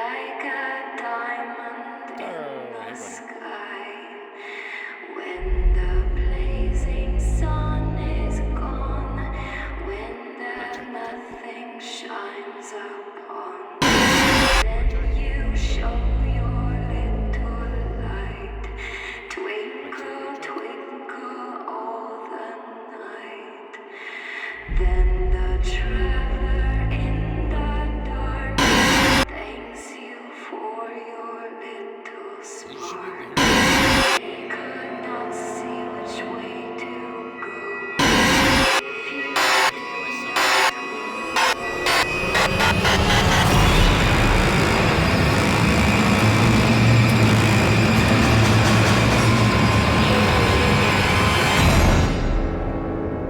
like a diamond in the sky. When the blazing sun is gone, when there nothing shines upon, then you show your little light. Twinkle, twinkle all the night. Then the traveler in the dark thanks you for your little spark. He could not see which way to go. If you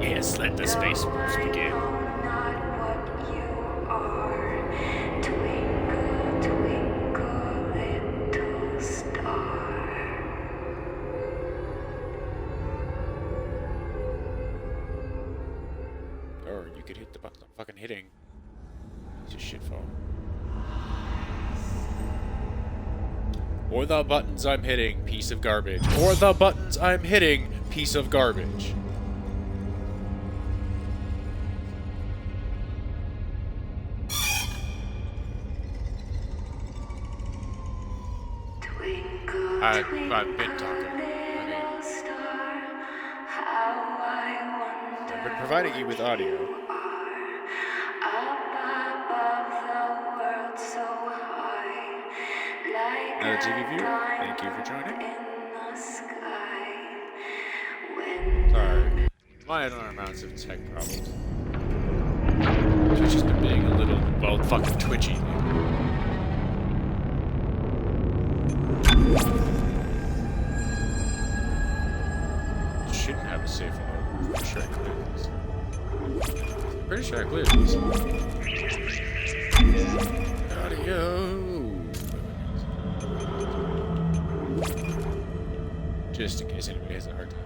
Yes, let the space wars begin. not what you are, twinkle, twinkle, little star. Or you could hit the buttons I'm fucking hitting. Piece of shit phone. Or the buttons I'm hitting, piece of garbage. Or the buttons I'm hitting, piece of garbage. Twinkle, I've twinkle, been talking. little star, how I wonder I've been providing you with audio. you are. Up above the world so high, like Another TV a viewer, thank you for diamond joining. in the sky. When Sorry. Minor amounts of tech problems. Twitch has been being a little, well, fucking twitchy. Shouldn't have a safe mode. Pretty sure I cleared these. Pretty sure I cleared these. Audio. Just in case anybody has a hard time.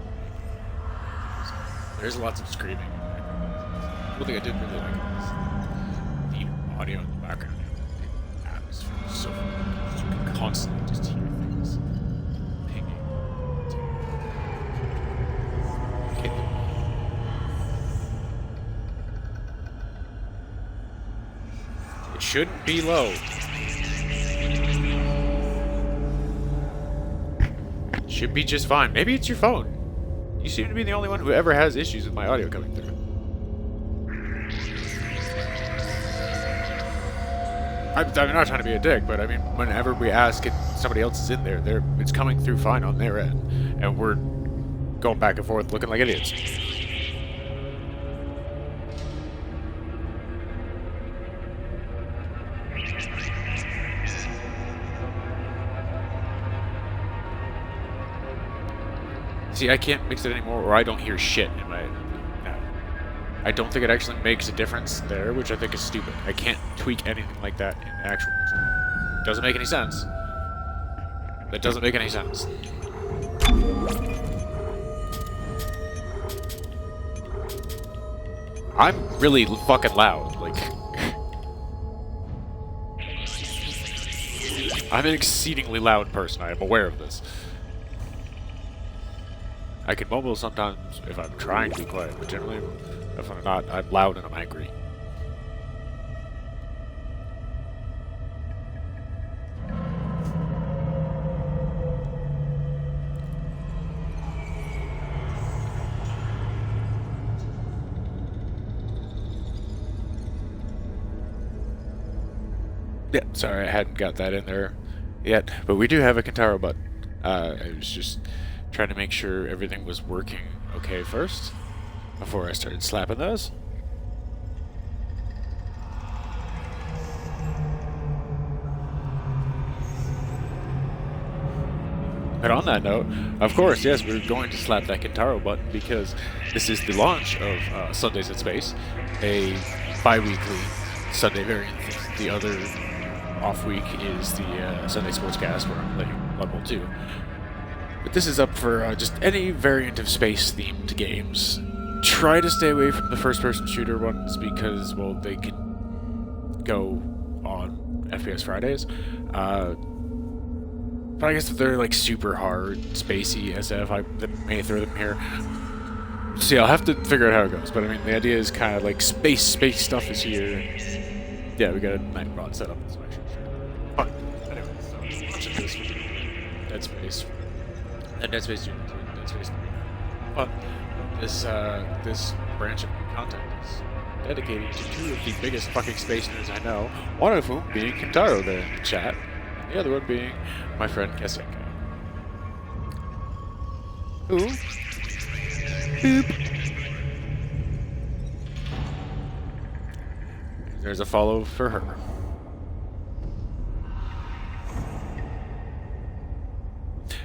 There's lots of screaming. One thing I did really like was the audio in the background. The atmosphere was so fun. You can constantly just hear things pinging. It shouldn't be low. It should be just fine. Maybe it's your phone. You seem to be the only one who ever has issues with my audio coming through. I'm not trying to be a dick, but I mean, whenever we ask if somebody else is in there, it's coming through fine on their end, and we're going back and forth looking like idiots. See, I can't mix it anymore, or I don't hear shit in my... No. I don't think it actually makes a difference there, which I think is stupid. I can't tweak anything like that in actual music. Doesn't make any sense. That doesn't make any sense. I'm really fucking loud, like... I'm an exceedingly loud person, I am aware of this. I can mumble sometimes if I'm trying to be quiet, but generally, if I'm not, I'm loud and I'm angry. Yeah, sorry I hadn't got that in there yet, but we do have a Kintaro button. I was just trying to make sure everything was working okay first, before I started slapping those. But on that note, of course, yes, we're going to slap that Kintaro button because this is the launch of Sundays in Space, a bi-weekly Sunday variant. The other off week is the Sunday Sportscast where I'm playing Blood Bowl 2. But this is up for just any variant of space-themed games. Try to stay away from the first-person shooter ones because, well, they can go on FPS Fridays. But I guess if they're like super hard, spacey SF, I may throw them here. See, I'll have to figure out how it goes. But I mean, the idea is kind of like space stuff is here. Yeah, we got a night rod set up. So fun. Anyway, so watching this Dead Space, and Dead Space 2, Dead Space 3. But this branch of content is dedicated to two of the biggest fucking space nerds I know. One of whom being Kintaro there in the chat, and the other one being my friend Cassienka. Who? Boop. There's a follow for her.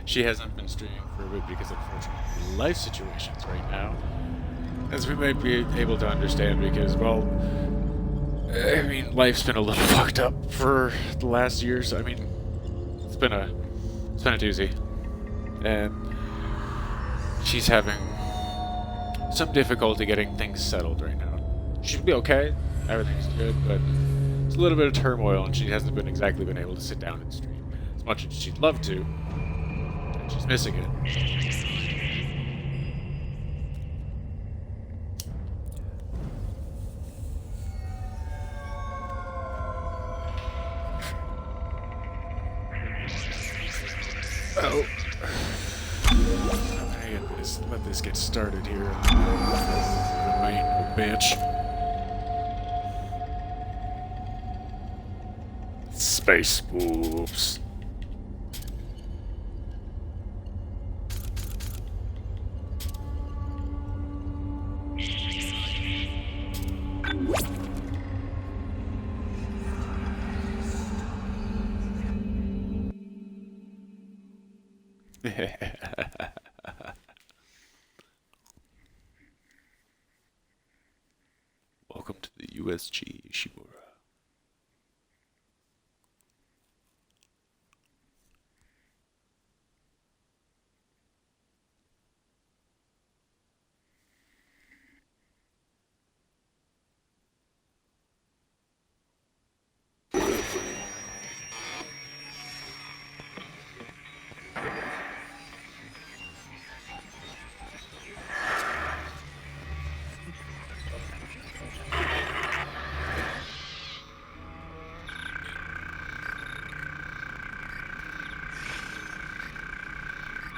She hasn't been streaming for a bit because unfortunately life situations right now, as we might be able to understand, because, well, I mean, life's been a little fucked up for the last year, so I mean, it's been a doozy. And she's having some difficulty getting things settled right now. She should be okay, everything's good, but it's a little bit of turmoil, and she hasn't exactly been able to sit down and stream as much as she'd love to, and she's missing it. Oh. Let this get started here. The main bitch. Space boobs. Welcome to the USG Ishimura.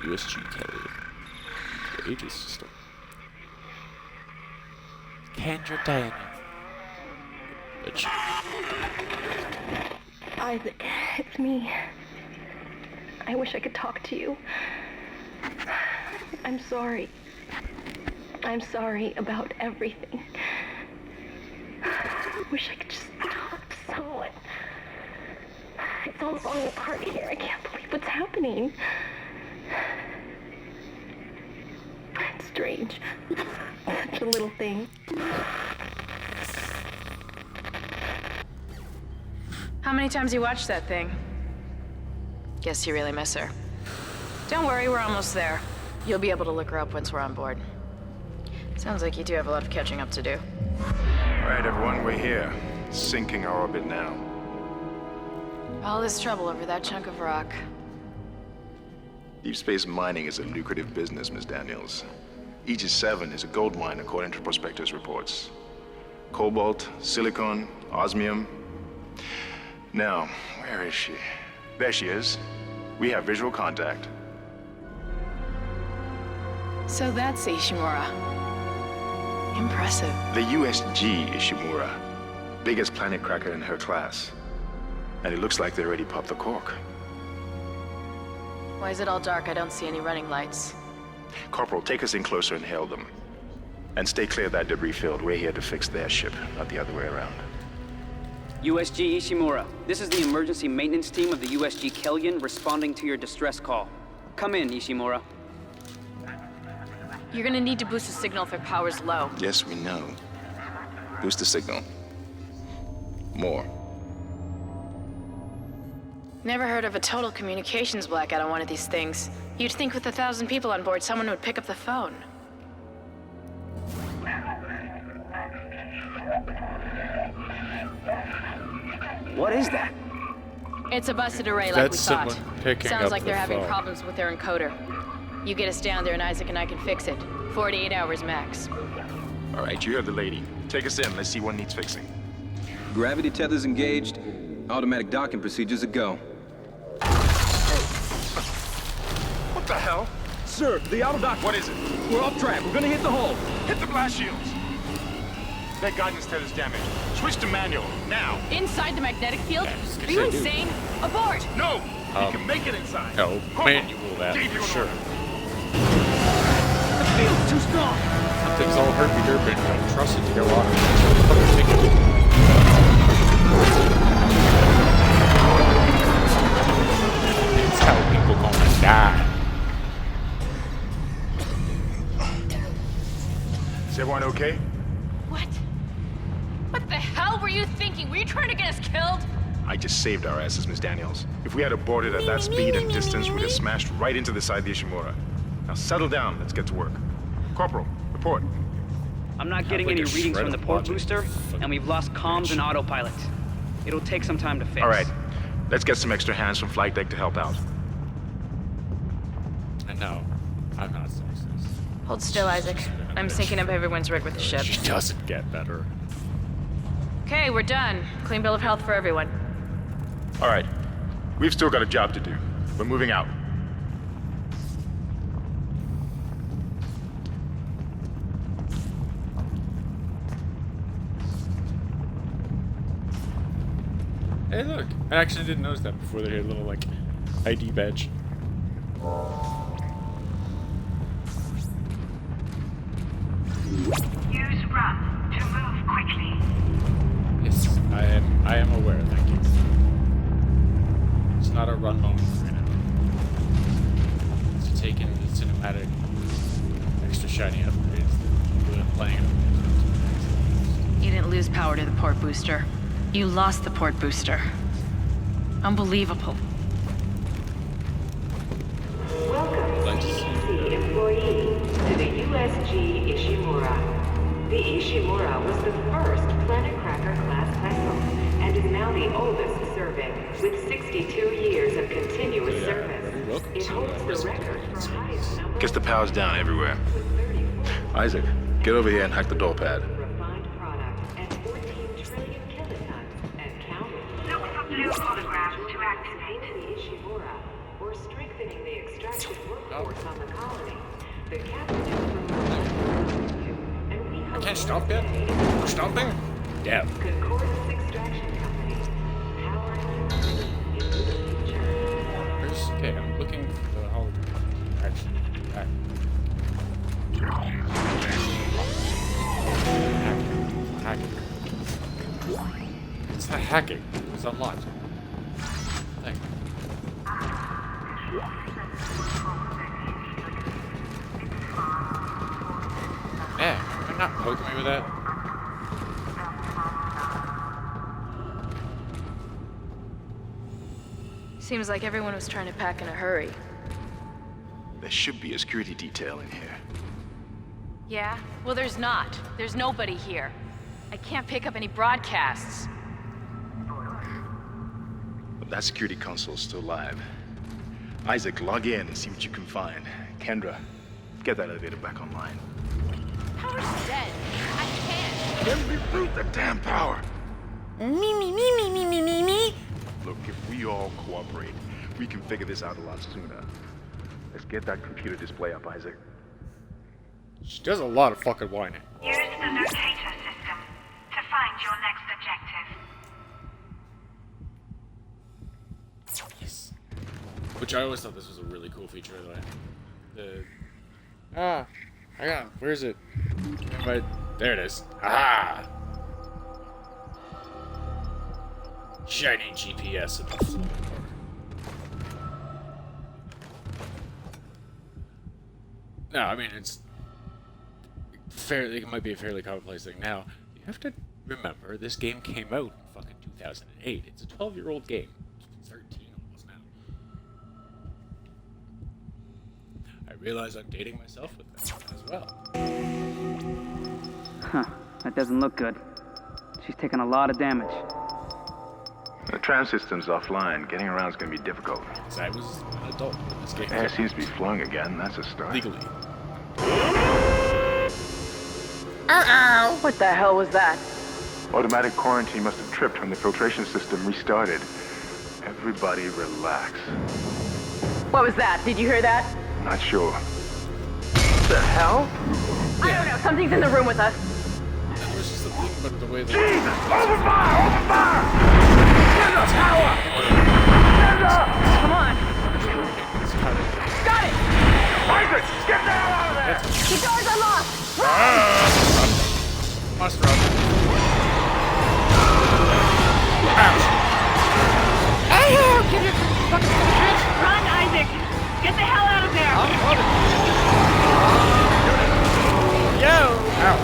USG Kelly. The Aegis system. Kendra Diana. Isaac, it's me. I wish I could talk to you. I'm sorry. I'm sorry about everything. I wish I could just talk to someone. It's all falling apart here. I can't believe what's happening. It's strange. Such a little thing. How many times you watched that thing? Guess you really miss her. Don't worry, we're almost there. You'll be able to look her up once we're on board. Sounds like you do have a lot of catching up to do. All right, everyone, we're here. Sinking our orbit now. All this trouble over that chunk of rock. Deep space mining is a lucrative business, Ms. Daniels. Aegis 7 is a gold mine according to prospectors' reports. Cobalt, silicon, osmium. Now, where is she? There she is. We have visual contact. So that's Ishimura. Impressive. The USG Ishimura. Biggest planet cracker in her class. And it looks like they already popped the cork. Why is it all dark? I don't see any running lights. Corporal, take us in closer and hail them. And stay clear of that debris field. We're here to fix their ship, not the other way around. USG Ishimura, this is the emergency maintenance team of the USG Kellion responding to your distress call. Come in, Ishimura. You're gonna need to boost the signal if their power's low. Yes, we know. Boost the signal. More. Never heard of a total communications blackout on one of these things. You'd think with 1,000 people on board, someone would pick up the phone. What is that? It's a busted array like we That's thought. someone picking Sounds up like the they're having phone. problems with their encoder. You get us down there and Isaac and I can fix it. 48 hours max. All right, you heard the lady. Take us in. Let's see what needs fixing. Gravity tethers engaged. Automatic docking procedures a go. What the hell? Sir, the auto dock. What is it? We're off track. We're gonna hit the hull. Hit the blast shields. Their guidance tether's damaged. Switch to manual, now. Inside the magnetic field? Yeah, I was gonna Are you say, dude. insane? Abort! No! You can make it inside. No, manual that, Gave you for an sure. order. The field's too strong. Something's all herpy-derpy and don't trust it to go off. Fucking ticket. It's how people gonna die. Is everyone okay? What? What the hell were you thinking? Were you trying to get us killed? I just saved our asses, Miss Daniels. If we had aborted at that speed and distance, we'd have smashed right into the side of the Ishimura. Now settle down. Let's get to work. Corporal, report. I'm not getting like any a readings shred from the of port logic. booster, and we've lost comms and autopilot. It'll take some time to fix. All right. Let's get some extra hands from flight deck to help out. And no, I'm not sexist. Hold still, Isaac. I'm syncing up everyone's rig with the ship. She doesn't get better. Okay, we're done. Clean bill of health for everyone. All right. We've still got a job to do. We're moving out. Hey, look. I actually didn't notice that before. They had a little, like, ID badge. Use run to move quickly. Yes, I am aware, thank you. It's not a run moment right now. It's taking the cinematic extra shiny upgrades that we've been playing it. You didn't lose power to the port booster. You lost the port booster. Unbelievable. Welcome, Like to see CEC employee, to the USG Ishimura. The Ishimura was the first Planet Cracker class vessel and is now the oldest serving, with 62 years of continuous service. welcome It to holds the record for highest number Guess the power's down everywhere. with 34 Isaac, get over here and hack the door pad. refined product and 14 trillion kilotons and counting. Look for blue holograms to activate. The Ishimura, or strengthening the extraction workforce on the colony. The captain is and we hope Can't stop yet? We're stopping? Yeah. Concordance Extraction Company. Powering into the future. Where's, okay, I'm looking for the hologram. Actually, back. Hacking. It's the hacking. It's unlocked. Thank you. Man, am I not poking me with that? Seems like everyone was trying to pack in a hurry. There should be a security detail in here. Yeah? Well, there's not. There's nobody here. I can't pick up any broadcasts. But that security console's still live. Isaac, log in and see what you can find. Kendra, get that elevator back online. Power's dead. I can't. Then reboot the damn power! Me. Look, if we all cooperate, we can figure this out a lot sooner. Let's get that computer display up, Isaac. She does a lot of fucking whining. Use the locator system to find your next objective. Yes. Which I always thought this was a really cool feature, like hang on, where is it? There it is. Ah! Shiny GPS in the floor. No, I mean, it's fairly, it might be a fairly commonplace thing now. You have to remember, this game came out in fucking 2008. It's a 12-year-old game. 13 almost now. I realize I'm dating myself with that as well. Huh. That doesn't look good. She's taken a lot of damage. The tram system's offline. Getting around's gonna be difficult. Because I was an adult when this game Air seems to be flowing again. That's a start. legally. What the hell was that? Automatic quarantine must have tripped when the filtration system restarted. Everybody relax. What was that? Did you hear that? Not sure. What the hell? I don't know. Something's in the room with us. It was just the thing about the way that... Jesus! Open fire! Open fire! Get the tower! Get up! Come on. It's kind of... Got it! Isaac! Get the hell out of there! The door's unlocked! Must run. Ouch! Give your fucking shit! Run, Isaac! Get the hell out of there! I'm running. Yo! Ow.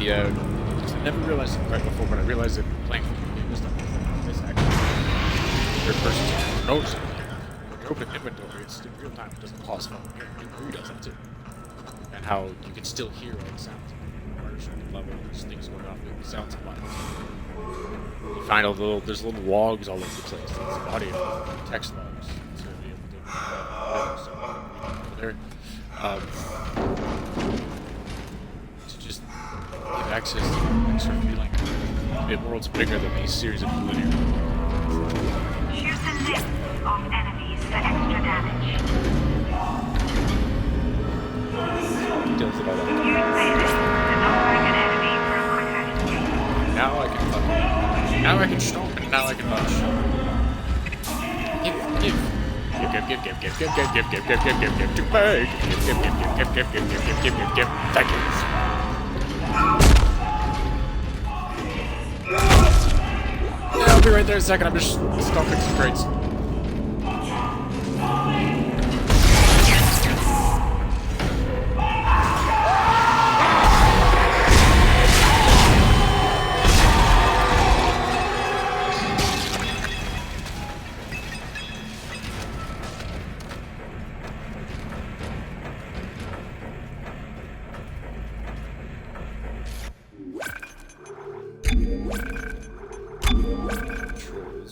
I never realized it right before, but I realized it playing the game was done. This actually, third person noticing. When you open inventory, it's in real time. It doesn't pause phone. Who does that too? And how you can still hear all the sounds. At a certain level, there's things going off. It sounds a lot. You find there's little logs all over the place. There's audio, text logs to be able to there. To just give access to an extra feeling. The world's bigger than these series of linear. Here's a list of enemies for extra damage. Details and all that. Use this to not bring an enemy for a quicker escape. Now I can fucking. Now I can stomp and now I can punch. Give to me. Give. Thank you. Yeah, I'll be right there in a second. I'm just stomping some crates.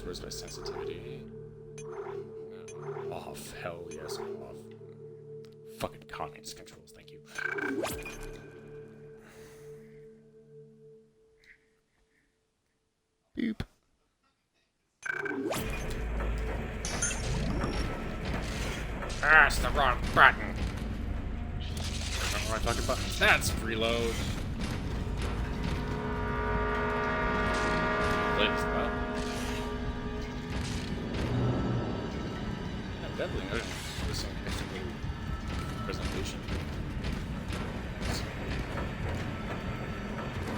Where's my sensitivity? Off. Hell yes, off. Fucking communist controls, thank you. Boop. That's the wrong button. Remember my fucking button? That's reload. Latest spot. Definitely noticed this extra little presentation.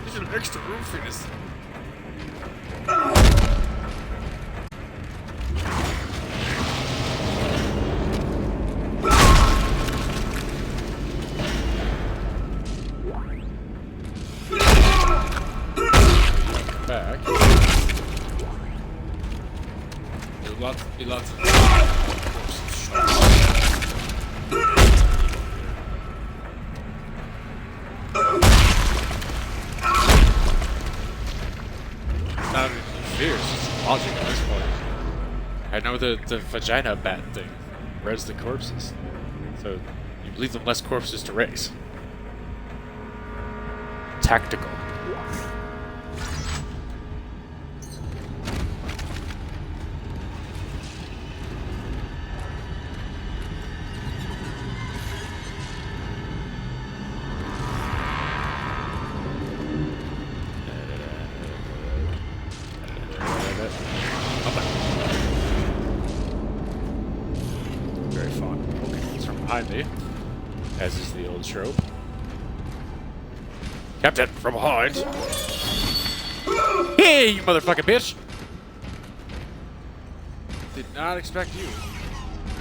There's an extra room for this. Back. There's lots of not fear, it's just logic at this point. I know the vagina bat thing res the corpses, so you leave them less corpses to raise. Tactical. Very fond of poking holes from behind me, as is the old trope. Captain, from behind. Hey, you motherfucking bitch! Did not expect you,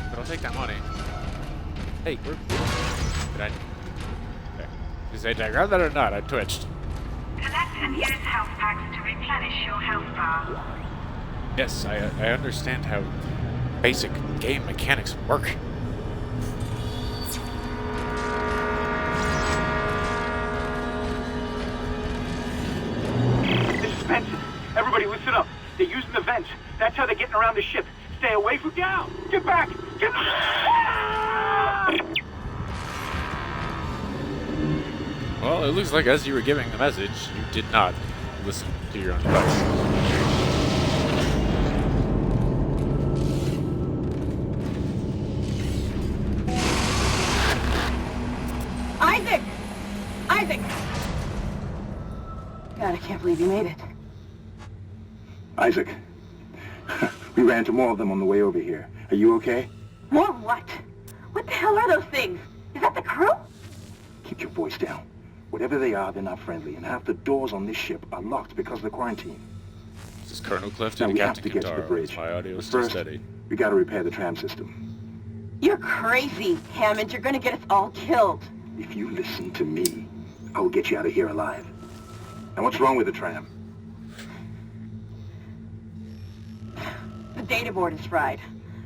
but I'll take that money. Hey, we're Did I? Did I grab that or not? I twitched. Collect and use health packs to replenish your health bar. Yes, I understand how basic game mechanics work. This is Benson. Everybody listen up. They're using the vents. That's how they're getting around the ship. Stay away from down. Get back. Get back. Well, it looks like as you were giving the message, you did not listen to your own device. Isaac! Isaac! God, I can't believe you made it. Isaac, we ran into more of them on the way over here. Are you okay? More what? What the hell are those things? Is that the crew? Keep your voice down. Whatever they are, they're not friendly, and half the doors on this ship are locked because of the quarantine. This is Colonel Clifton Now and we have Captain to get to the Kintaro. bridge. My audio But is still first, steady. we gotta repair the tram system. You're crazy, Hammond. You're gonna get us all killed. If you listen to me, I will get you out of here alive. Now what's wrong with the tram? The data board is fried,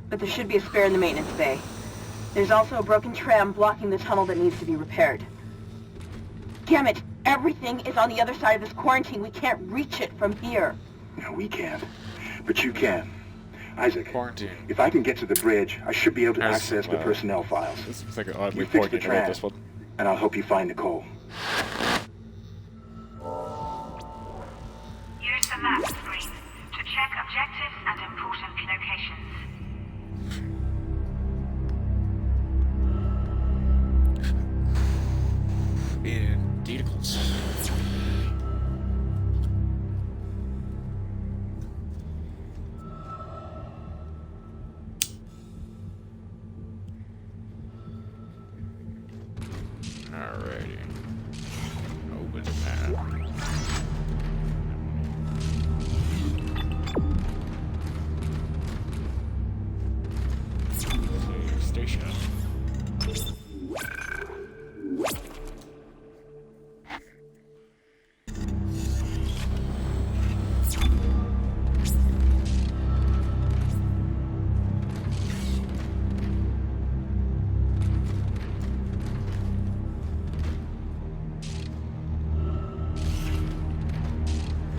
but there should be a spare in the maintenance bay. There's also a broken tram blocking the tunnel that needs to be repaired. Damn it! Everything is on the other side of this quarantine. We can't reach it from here. No, we can't. But you can. Isaac, Quarantine. if I can get to the bridge, I should be able to There's access some, the personnel files. This looks like an oddly You fix the pointed about tram, this one. and I'll help you find Nicole. Use the map screen to check objectives and important locations. Indeedicals. Alrighty. Open the map. Save station.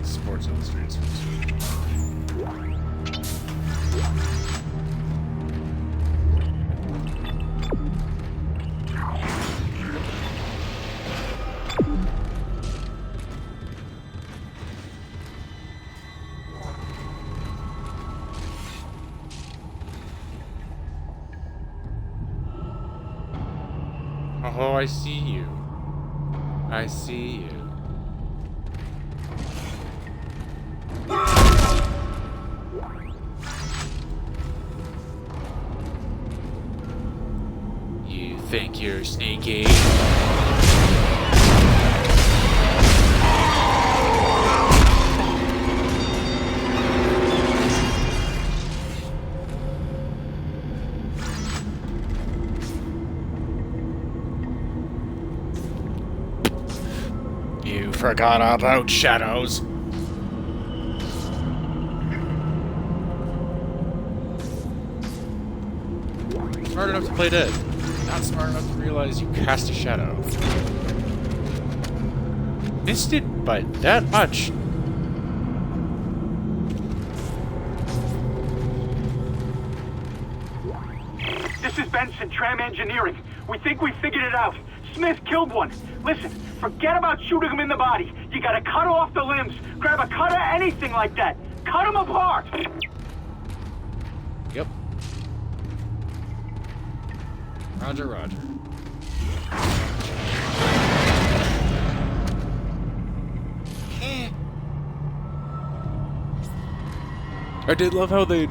Sports Illustrated. Oh, I see you. I see you. You think you're sneaky? You forgot about shadows. Smart enough to play dead. Not smart enough to realize you cast a shadow. Missed it by that much. This is Benson, Tram Engineering. We think we figured it out. Smith killed one. Listen, forget about shooting him in the body. You gotta cut off the limbs. Grab a cutter, anything like that. Cut him apart. Yep. Roger, roger. I did love how they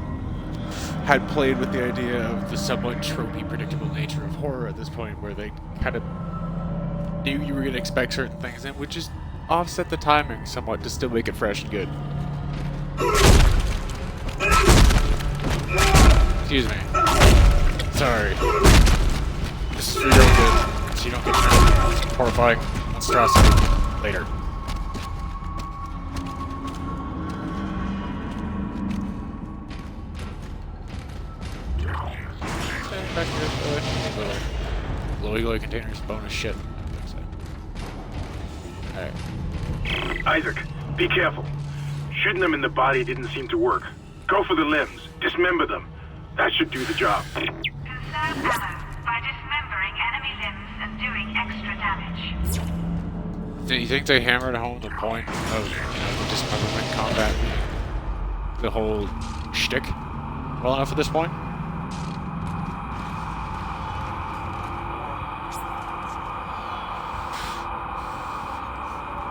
had played with the idea of the somewhat tropey, predictable nature of horror at this point, where they kind of knew you were going to expect certain things and would just offset the timing somewhat to still make it fresh and good. Excuse me. Sorry. This is for your own good. so you don't get your horrifying monstrosity later. Back here, glowy containers, bonus shit. Alright. Isaac, be careful. Shooting them in the body didn't seem to work. Go for the limbs. Dismember them. That should do the job. Conserve ammo by dismembering enemy limbs and doing extra damage. Do you think they hammered home the point of, the dismemberment combat? The whole shtick? Well enough at this point?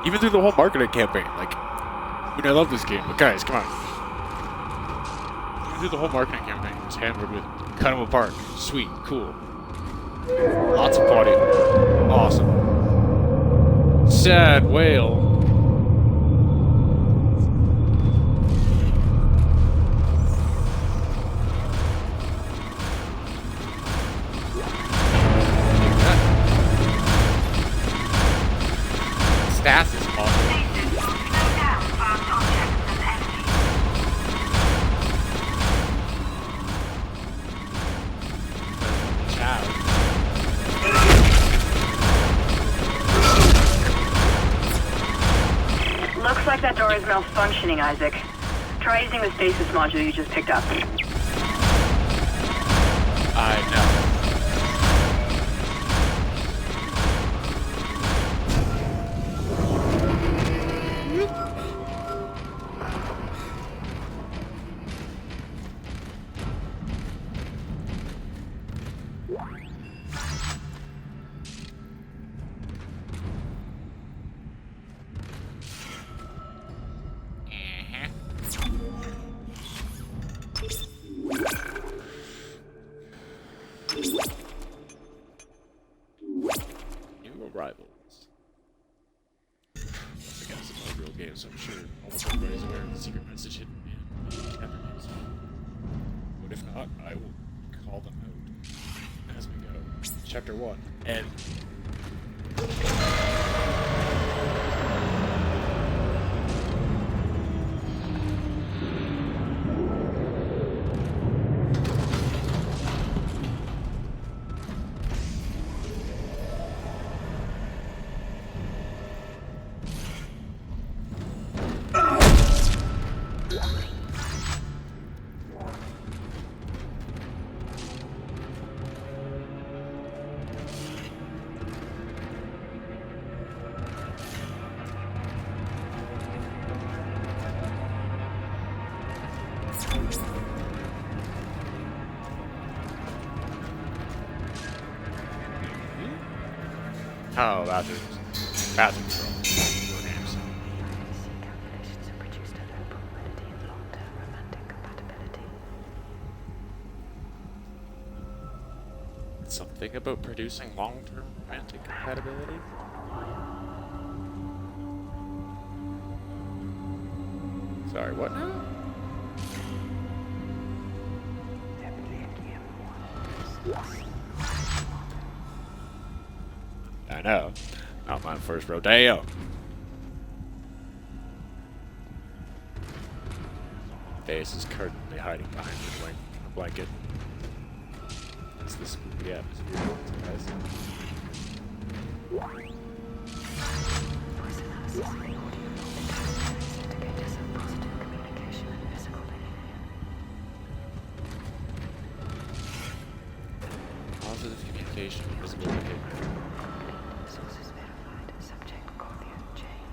Even through the whole marketing campaign, like, I mean, I love this game, but guys, come on. Even through the whole marketing campaign, it was hammered with cut them apart, sweet, cool. Lots of body horror, awesome. Sad whale. Stats is awesome. Looks like that door is malfunctioning, Isaac. Try using the stasis module you just picked up. I know. Rivals. Once again, it's not a real game, so I'm sure almost everybody's aware of the secret message hidden in chapter names. But if not, I will call them out as we go. Chapter 1. End. Oh, bathrooms. Bathrooms are all games. Something about producing long-term romantic compatibility? Sorry, what now? I know. Not my first rodeo. Face is currently hiding behind the blanket. It's the spooky atmosphere, guys. Positive communication, visible behavior. Sources verified. Subject coffee and chain.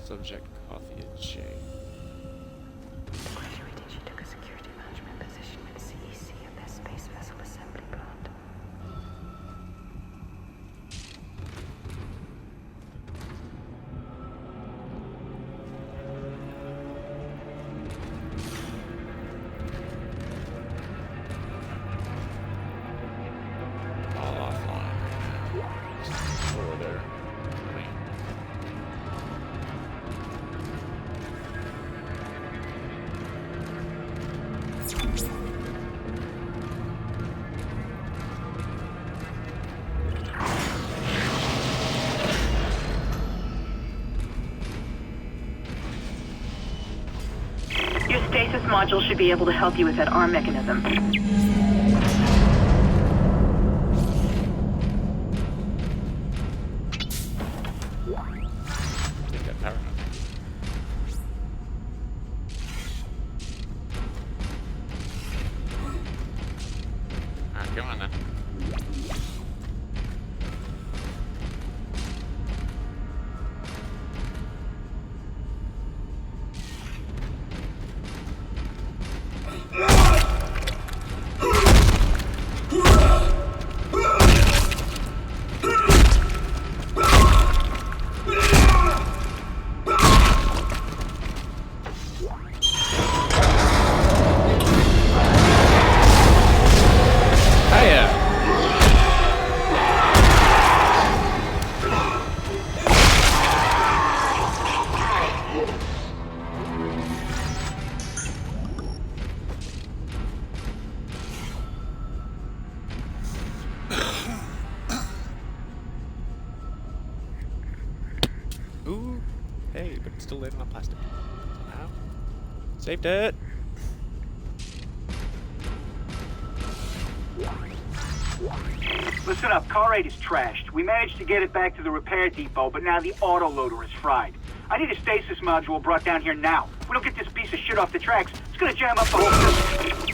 Subject coffee and chain. Graduated, she took a security management position with CEC at their space vessel assembly plant. All offline. Just over there. module should be able to help you with that arm mechanism. Take that power node. Alright, come on then. Ooh, hey, but it's still landing on plastic. Somehow. Saved it! Listen up, car 8 is trashed. We managed to get it back to the repair depot, but now the autoloader is fried. I need a stasis module brought down here now. If we don't get this piece of shit off the tracks, it's gonna jam up the whole system.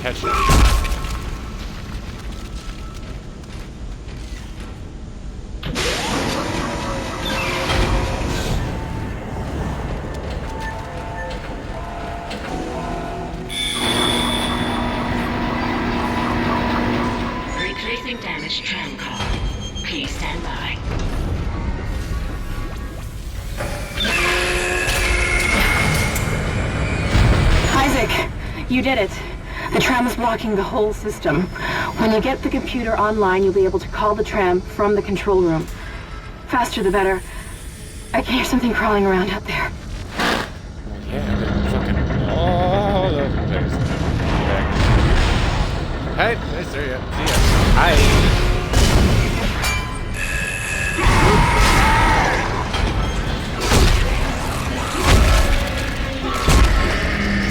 Catch it. Replacing damaged tram car. Please stand by. Isaac, you did it. The tram is blocking the whole system. When you get the computer online, you'll be able to call the tram from the control room. Faster the better. I can hear something crawling around out there. Yeah, they're fucking all over the place. Hey, nice to see ya. Hi.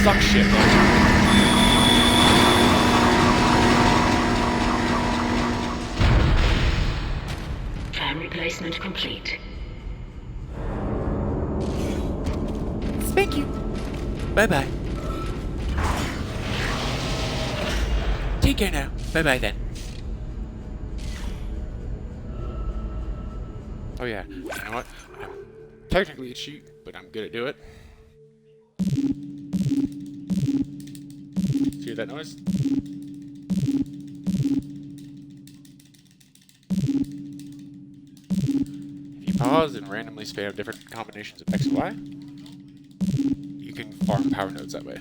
Suck shit, man. Tram replacement complete. Thank you. Bye-bye. Take care now. Bye-bye then. Oh yeah, you know what? I'm technically a cheat, but I'm good at do it. Hear that noise? If you pause and randomly spam different combinations of X and Y, you can farm power nodes that way.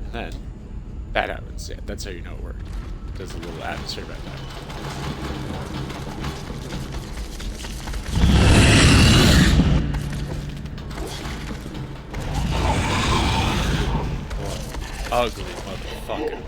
And then that happens. Yeah, that's how you know it worked. There's a little atmosphere about that. ugly motherfucker.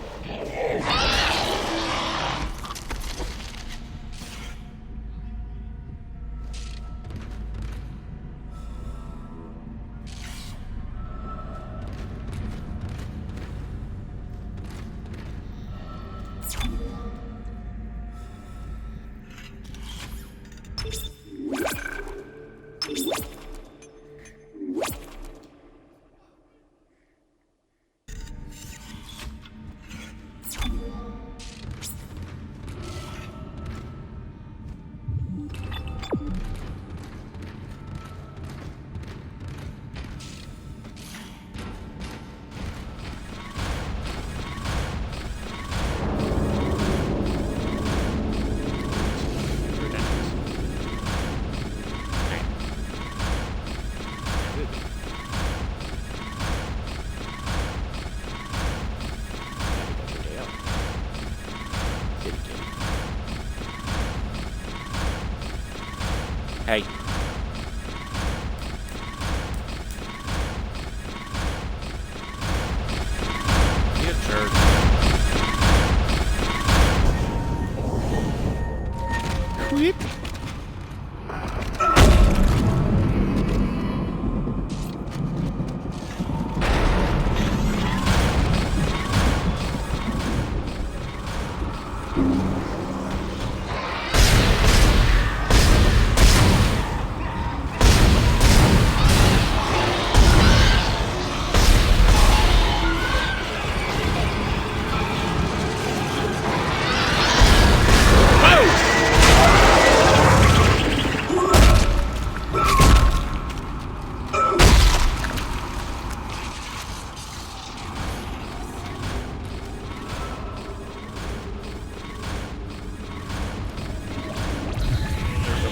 Hey. You jerk. Quip.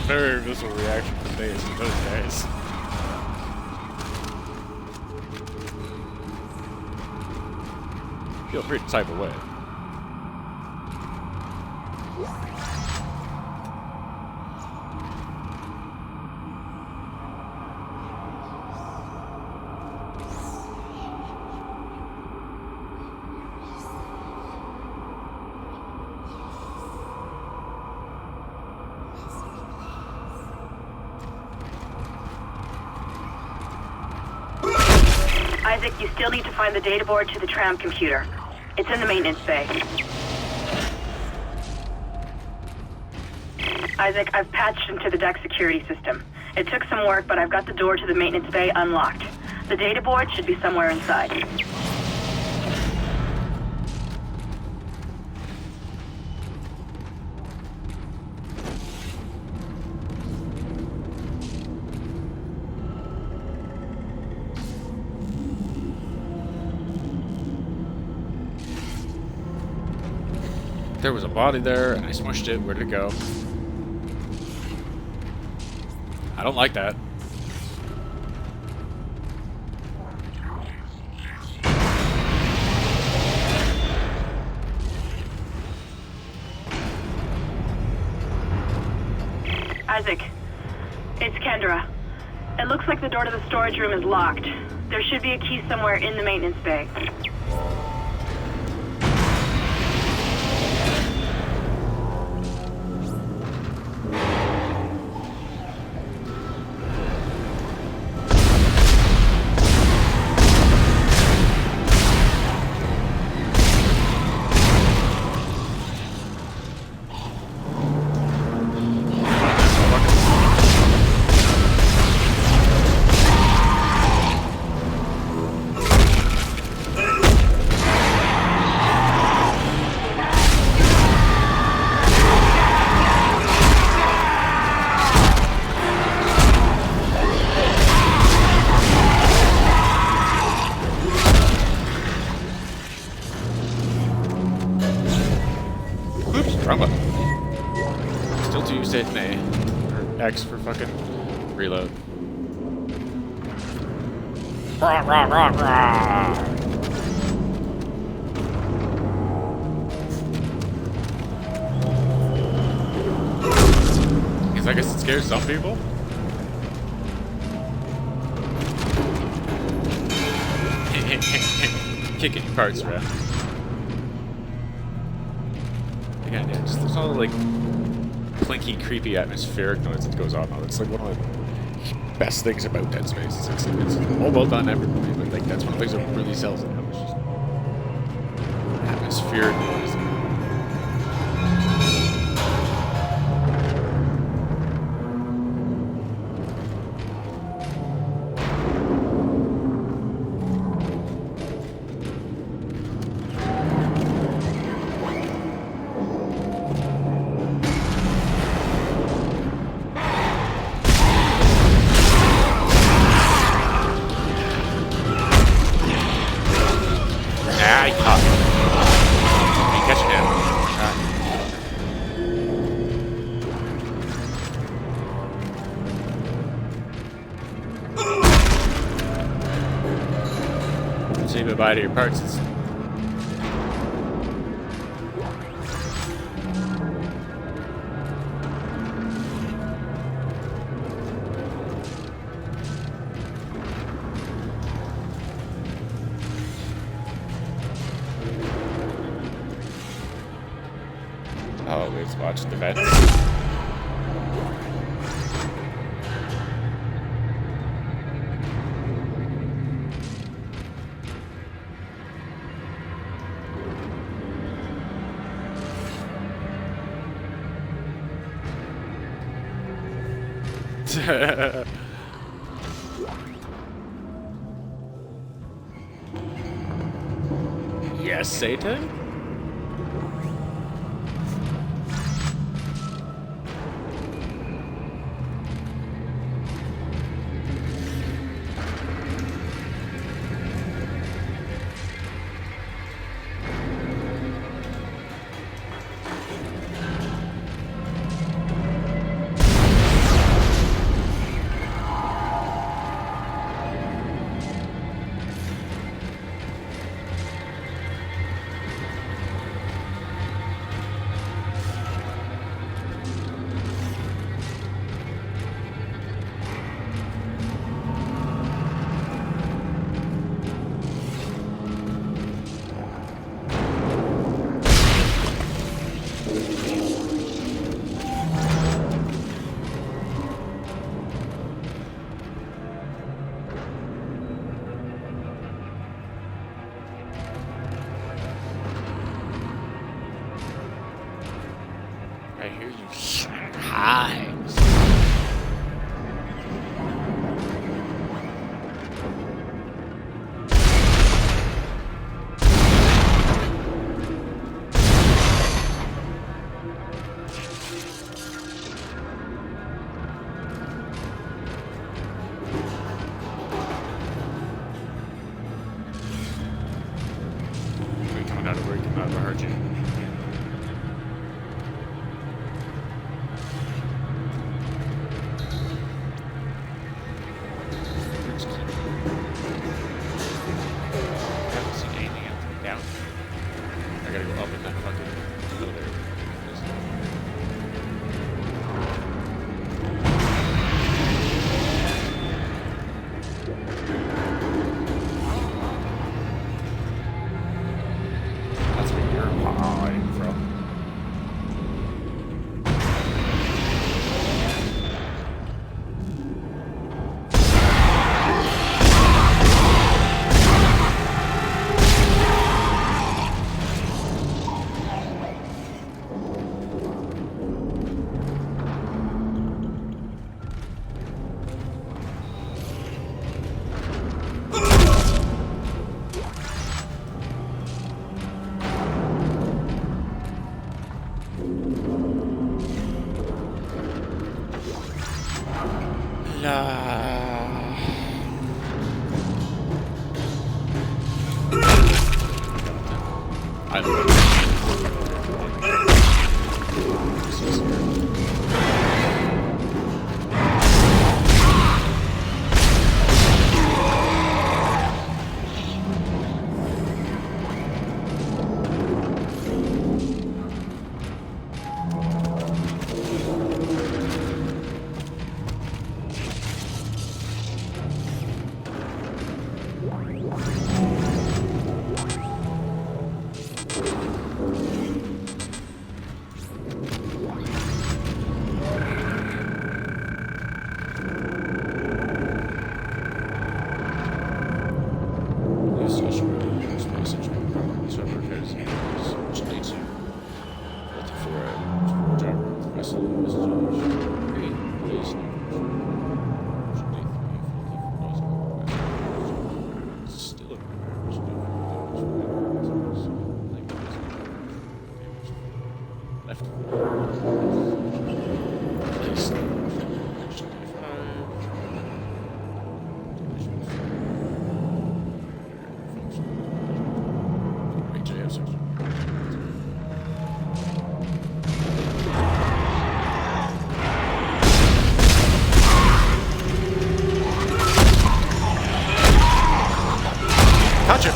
Very visceral reaction from Days to those guys. Feel free to type away. Isaac, you still need to find the data board to the tram computer. It's in the maintenance bay. Isaac, I've patched into the deck security system. It took some work, but I've got the door to the maintenance bay unlocked. The data board should be somewhere inside. There was a body there, and I smushed it. Where'd it go? I don't like that. Isaac, it's Kendra. It looks like the door to the storage room is locked. There should be a key somewhere in the maintenance bay. Wrong button. Still to use it in A. Or X for fucking reload. Rah, rah, rah, rah. I guess it scares some people. kicking your parts around. Again, yeah, just there's all like plinky, creepy atmospheric noise that goes on. It's like one of the best things about Dead Space. It's all well done, everybody, but like that's one of the things that really sells it. It's just atmospheric noise. Say goodbye to your parts. Oh, let's watch the vets. Yes, Satan? I hear you sometimes. Are you coming out of work? I heard you. I gotta go up in that fucking elevator. That's where you're hiding from. I don't know. Touch it!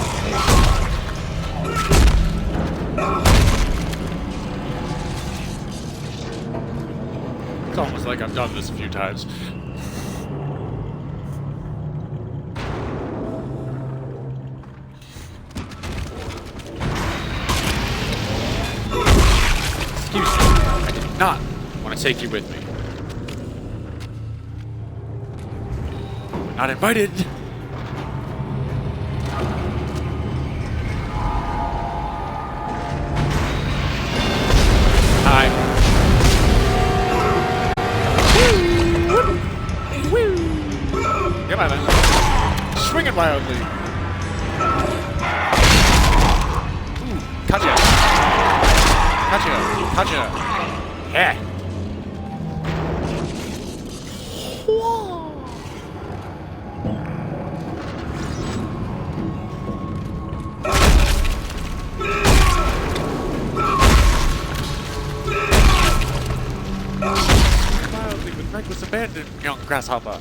It's almost like I've done this a few times. Excuse me, I did not want to take you with me. Not invited! Hi. Come on then. Swinging wildly. Ooh, gotcha. Gotcha. Gotcha. Yeah. Wildly with reckless abandon, young grasshopper.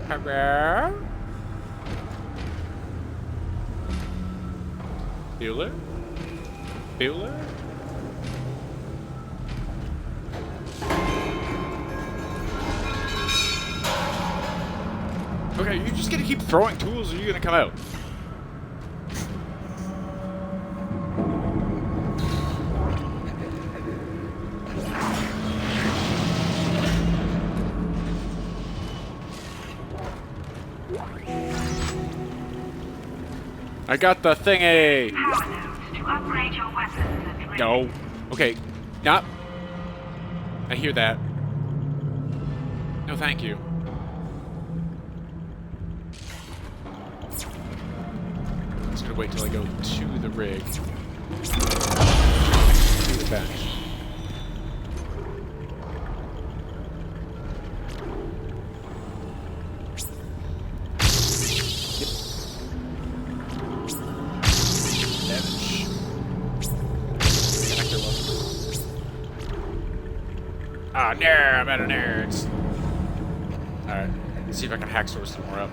Hello? Bueller? Bueller? Okay, you're just gonna keep throwing tools or are you gonna come out? I got the thingy! Power nodes to upgrade your weapons and No. Okay. Not. I hear that. No, thank you. I'm just gonna wait till I go to the rig. To the bench. Ah, no, I'm out of nerds. Alright, let's see if I can hack source some more up.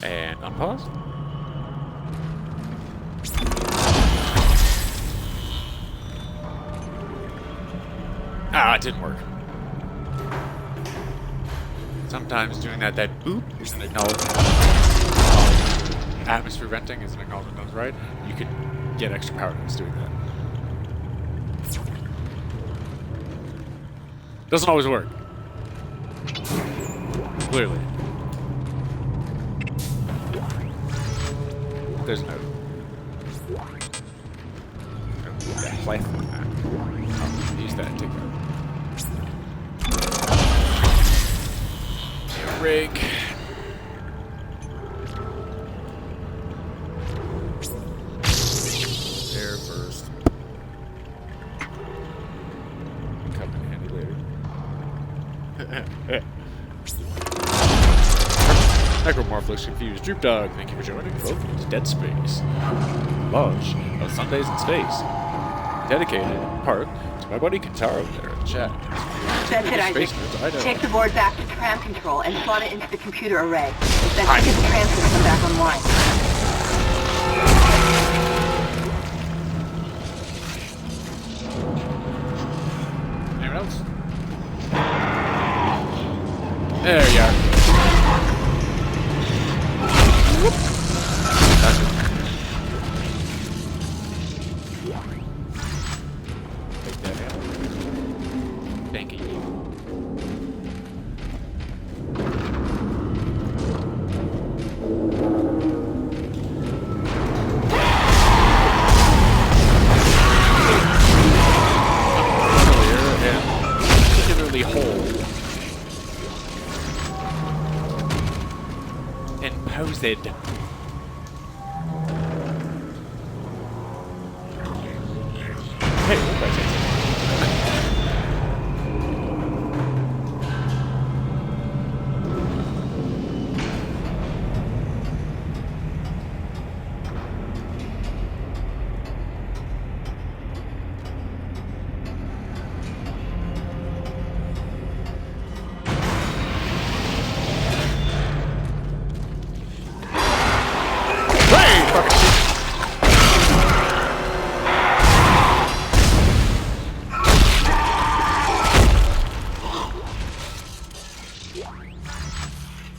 And unpause. Ah, it didn't work. Sometimes doing that boop is an acknowledgement. Atmosphere venting is an acknowledgement that's right. You could get extra power nodes doing that. Doesn't always work. Clearly. There's no. I'll use that and take that. Rig. Air burst. Come in handy later. Necromorph looks confused. Droop Dog, thank you for joining. Welcome to Dead Space. Launch of Sundays in Space. Dedicated in part to my buddy Kintaro there in the chat. That's it, Isaac. I know. Take the board back to tram control and slot it into the computer array. Then get the tram system back online. Anyone else? There you are. That's it. Take that out. Thank you. Particularly whole and posed. Hey, what did I say?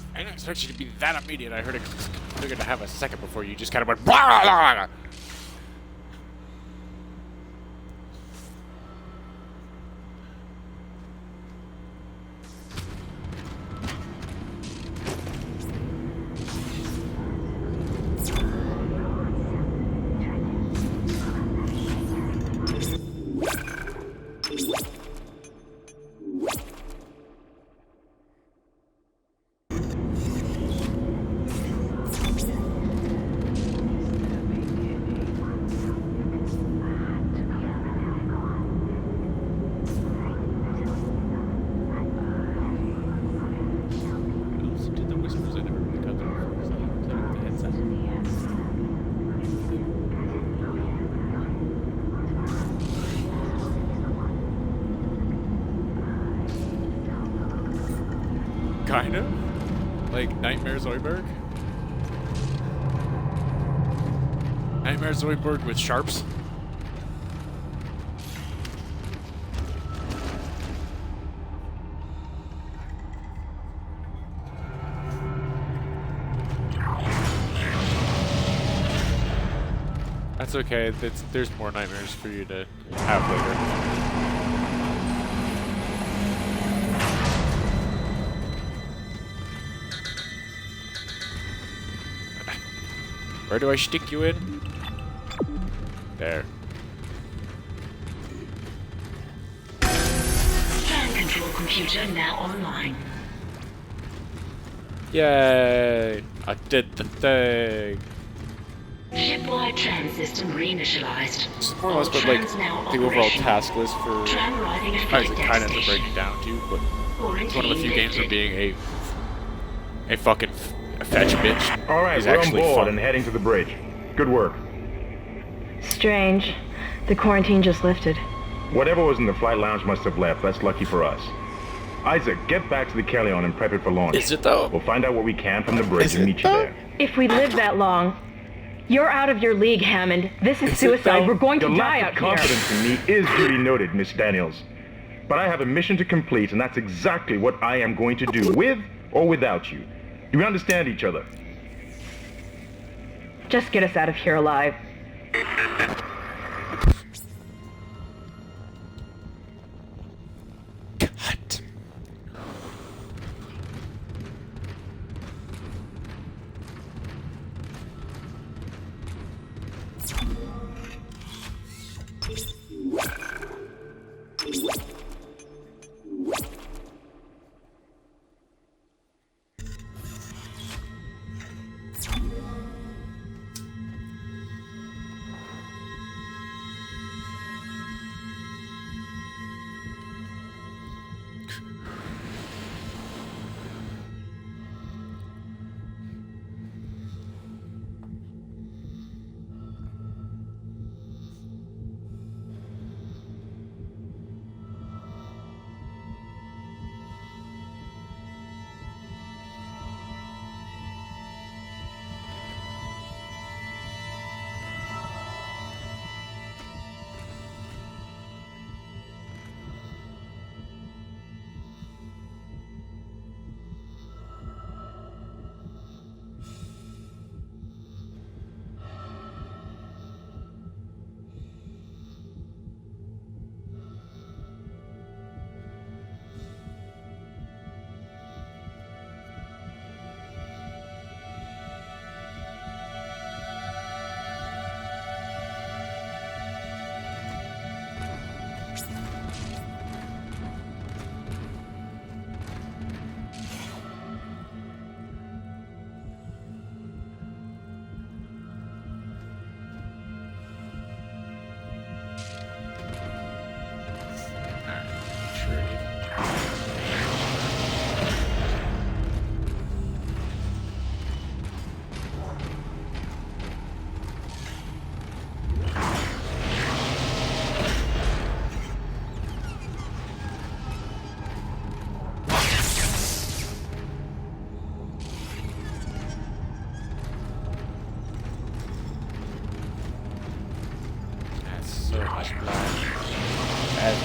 I didn't expect you to be that immediate. I heard it figured to have a second before you just kind of went blah, blah, blah. Kind of. Like Nightmare Zoidberg. Nightmare Zoidberg with sharps. That's okay. There's more nightmares for you to have later. Where do I stick you in? There. Tram control computer now online. Yay! I did the thing. Shipwide tram system reinitialized. It's more or less but like the overall task list for Isaac kind of to break it down to, but it's one of the few games where being a fucking fetch bitch. Alright, we're on board and heading to the bridge. Good work. Strange. The quarantine just lifted. Whatever was in the flight lounge must have left. That's lucky for us. Isaac, get back to the Kellion and prep it for launch. Is it though? We'll find out what we can from the bridge and meet you there. If we live that long, you're out of your league, Hammond. This is suicide. We're going to die out here. Your lack of confidence in me is duly noted, Miss Daniels. But I have a mission to complete, and that's exactly what I am going to do, with or without you. Do we understand each other? Just get us out of here alive. God.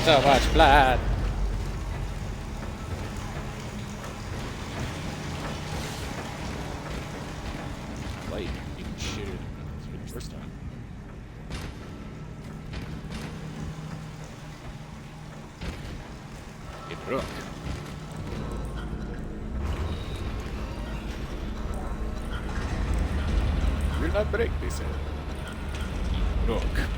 So much blood. Like, you can shoot it for the first time. Hey, Brooke. You're not break, they said. Brooke.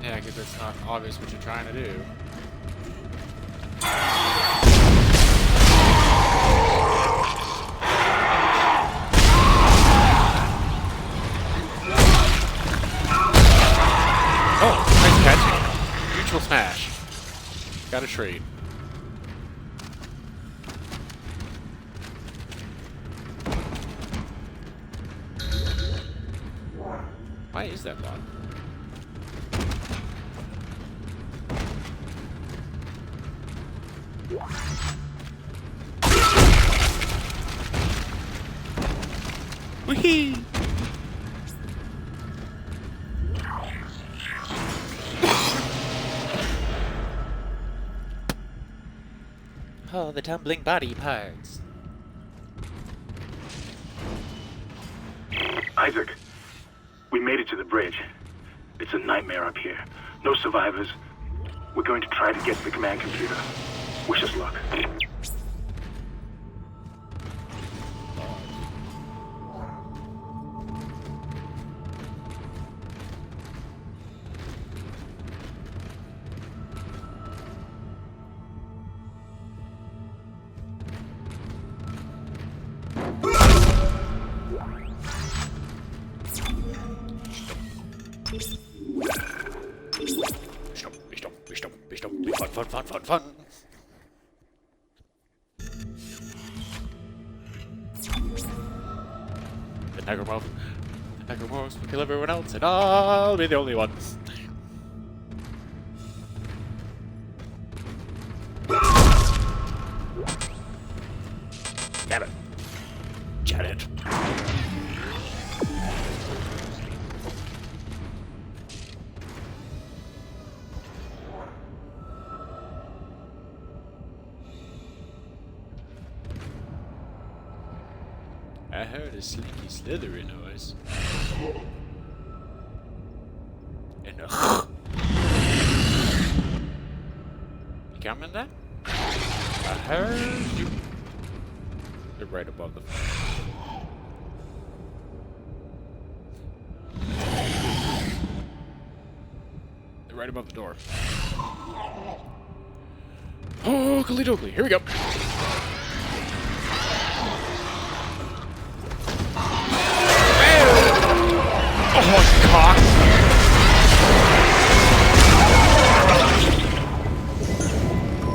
Yeah, because it's not obvious what you're trying to do. Oh, nice catching. Mutual smash. Got a trade. Why is that locked? Whee! Oh, the tumbling body parts. Isaac, we made it to the bridge. It's a nightmare up here. No survivors. We're going to try to get to the command computer. Wish us luck. Fun. The necromorphs will kill everyone else, and I'll be the only one. Damn it. Janet. I heard a slinky slithery noise. And a You coming there? I heard you. They're right above the They're right above the door. Oh, Kali-Dokli, here we go. Oh, cock!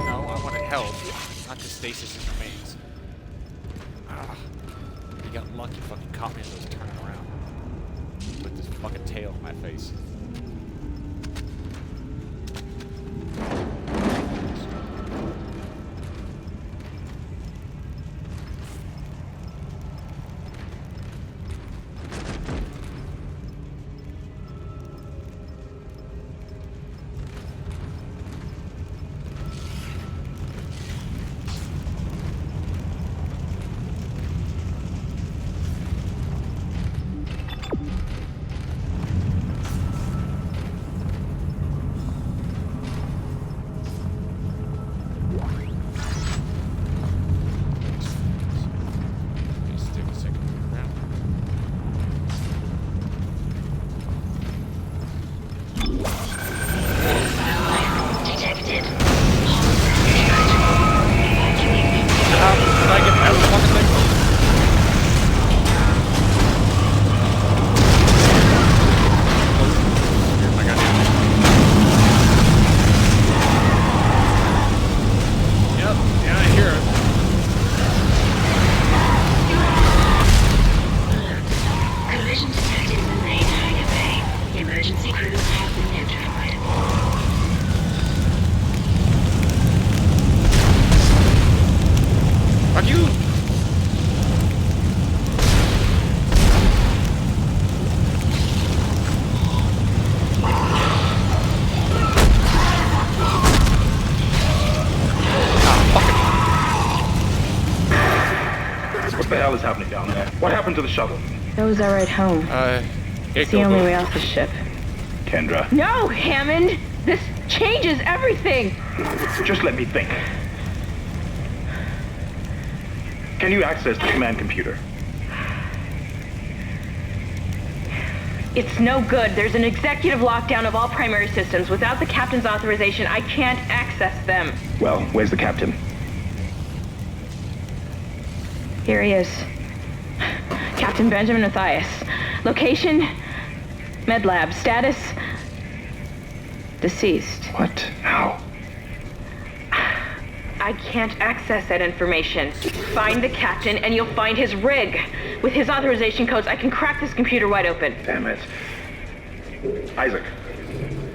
No, I wanted health, not just stasis and remains. Ah, you got lucky fucking caught me as I was turning around. With this fucking tail in my face. the hell is happening down there? What happened to the shuttle? That was our ride home. It's the only way off the ship. Kendra. No, Hammond! This changes everything! Just let me think. Can you access the command computer? It's no good. There's an executive lockdown of all primary systems. Without the captain's authorization, I can't access them. Well, where's the captain? Here he is. Captain Benjamin Matthias. Location? Med lab. Status? Deceased. What? How? I can't access that information. Find the captain and you'll find his rig. With his authorization codes, I can crack this computer wide open. Damn it. Isaac,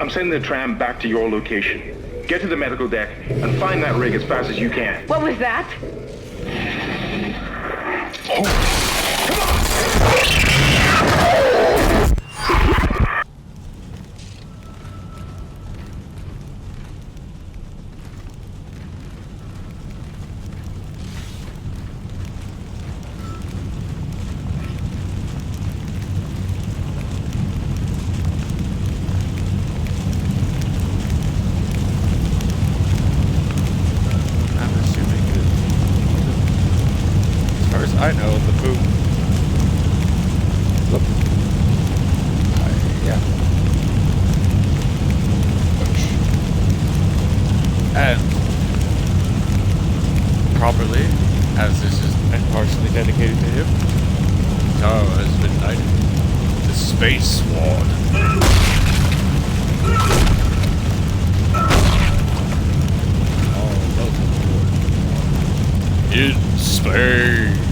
I'm sending the tram back to your location. Get to the medical deck and find that rig as fast as you can. What was that? I know the poop. Look. Yeah. And properly, as this is partially dedicated to him, Taro has been knighted the Space Sword. In space.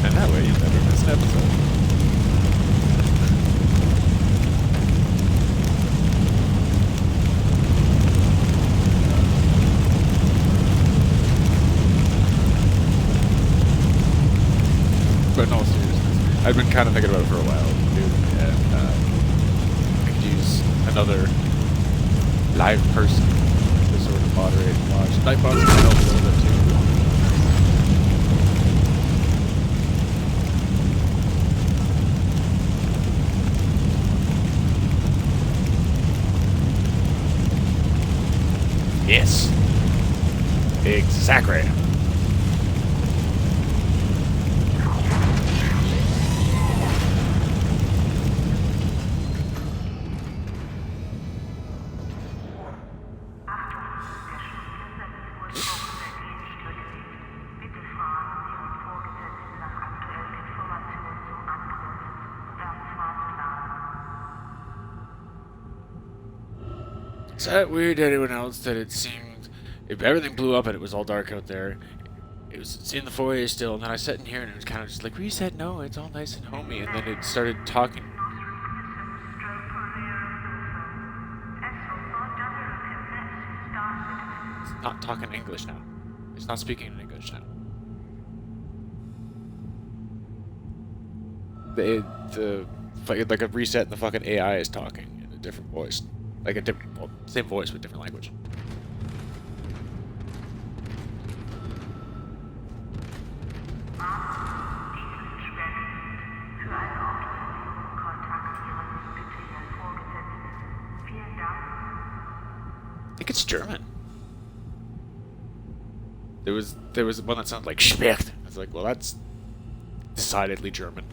And that way you'll never miss an episode. But in all seriousness, I've been kind of thinking about it for a while, dude, and I could use another live person to sort of moderate and watch. Nightbox can help a little bit too. Yes. Exactly. Is that weird to anyone else that it seemed, if everything blew up and it was all dark out there, it was in the foyer still, and then I sat in here and it was kind of just like, reset, no, it's all nice and homey, and then it started talking. It's not talking English now. It's not speaking in English now. Like a reset and the fucking AI is talking in a different voice. Like a different, well, same voice with different language. I think it's German. There was one that sounded like Specht. I was like, well, that's decidedly German.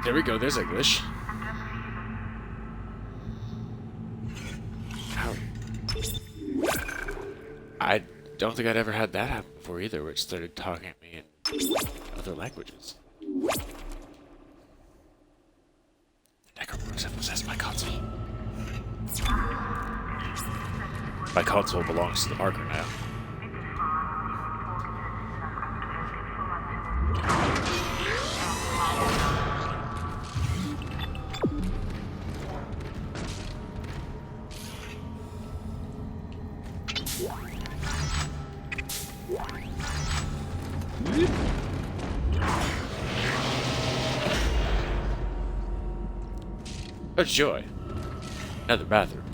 There we go, there's English. Ow. I don't think I'd ever had that happen before either, where it started talking at me in other languages. Necromorphs. dogs have possessed my console. My console belongs to the marker now. Oh joy. Another bathroom.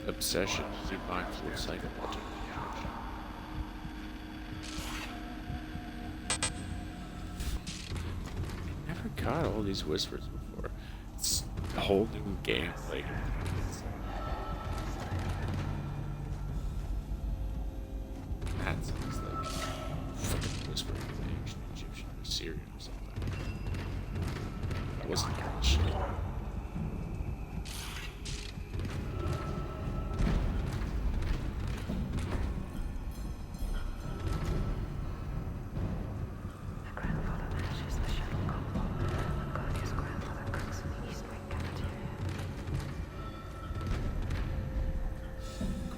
Obsession, be mindful of psychological reaction. Never got all these whispers before. It's a whole new game, like. That sounds like fucking whispering of the ancient Egyptian or Syrian or something. That wasn't that shit.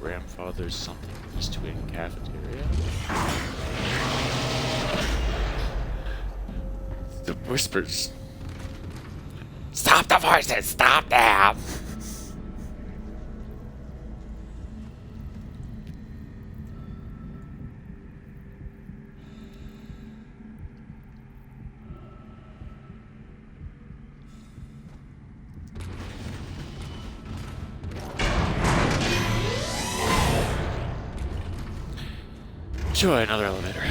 Grandfather's something East Wing cafeteria. The whispers. Stop the voices! Stop them! Joy, another elevator.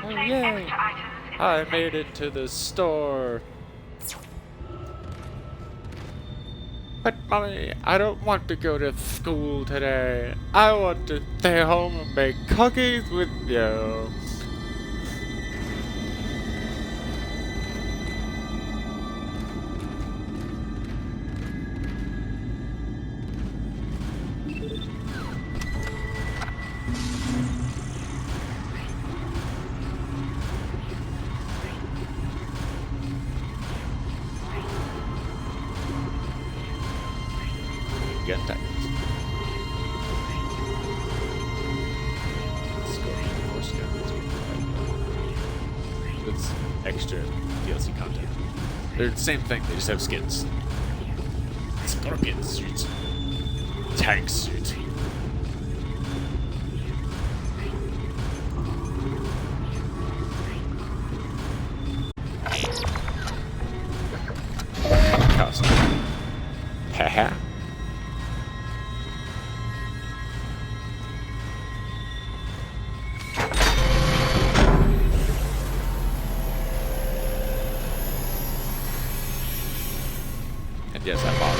Yay! I made it to the store. But mommy, I don't want to go to school today. I want to stay home and make cookies with you. Get that. It's extra DLC content. They're the same thing, they just have skins. Scorpion suits. Tank suit. Costume. Haha. Yes, I bought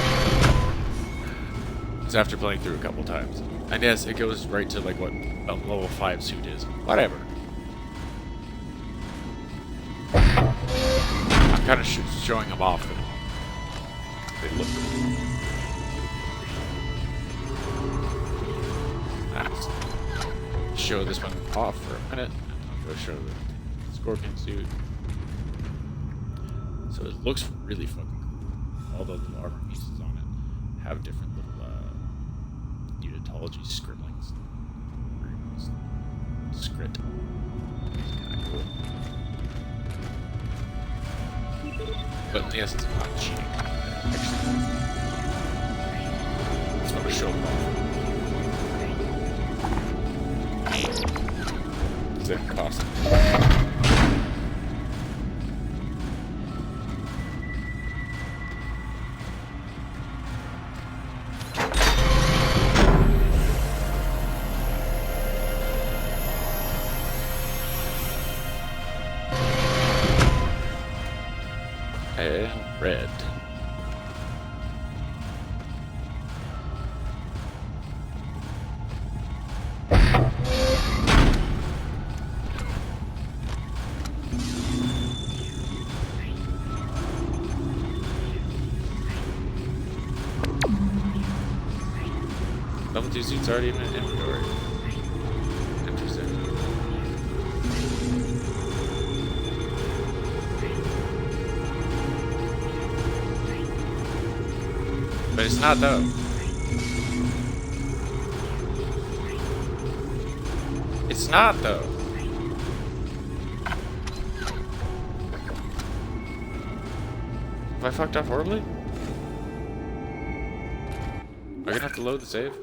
it. It's after playing through a couple times. And yes, it goes right to like what a level 5 suit is. Whatever. I'm kind of showing them off. They look cool. Let's show this one off for a minute. I'll go show the Scorpion suit. So it looks really fucking cool. All the little armor pieces on it have different little unitology scribblings. Script. Kind of cool. But in the essence, I'm not cheating. Actually, I just want to show them off. It's a costume. And red. Level 2 suit's already in an inventory. Interesting. But it's not though. It's not though. Have I fucked up horribly? Am I gonna have to load the save?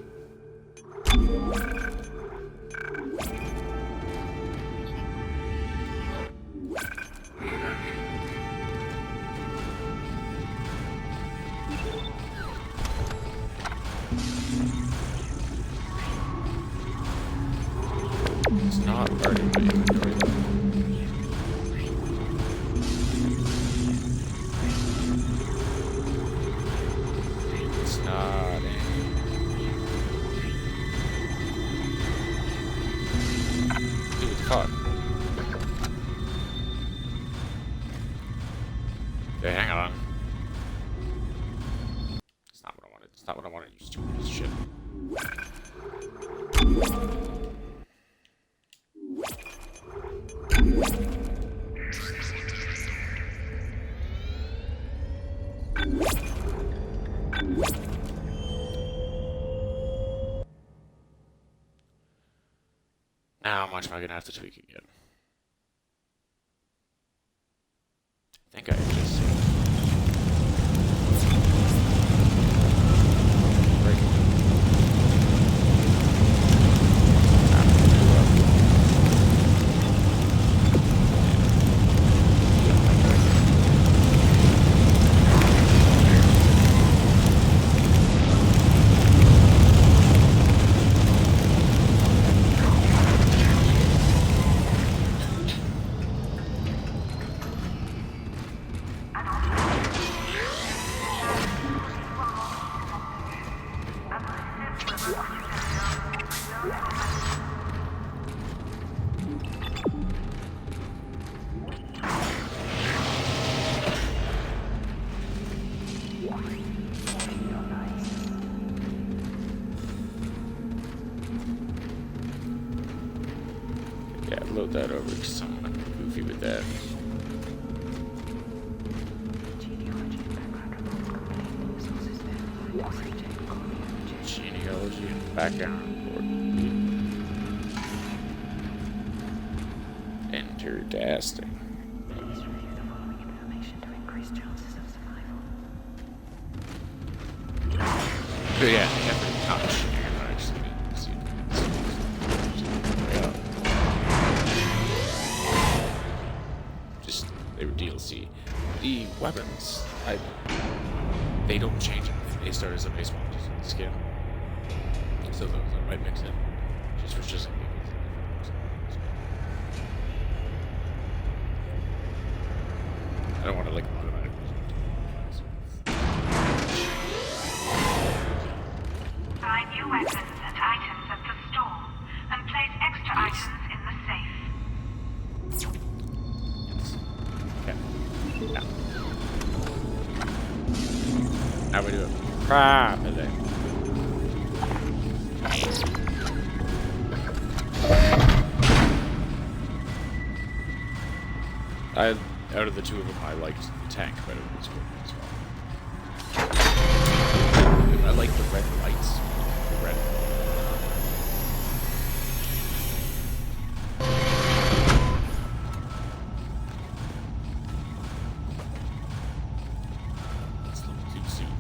It's not part of my inventory though. It's not in. Dude, what the fuck? Okay, hang on. It's not what I wanted. It's not what I wanted. You stupid piece of shit. Now, how much am I gonna have to tweak again? I think I just. Yeah, load that over because I'm goofy with that. Genealogy and background report. Enter dasting. But yeah, the effort touch. Just they were DLC. The weapons, they don't change anything. They start as a base one skin. So those I might mix in. Just for just I don't want to like automatically. Find new weapons and items at the store, and place extra items in the safe. Okay. Now we do it properly. Out of the two of them, I liked the tank better than this one as well. I like the red lights. The red. It's level 2 suit.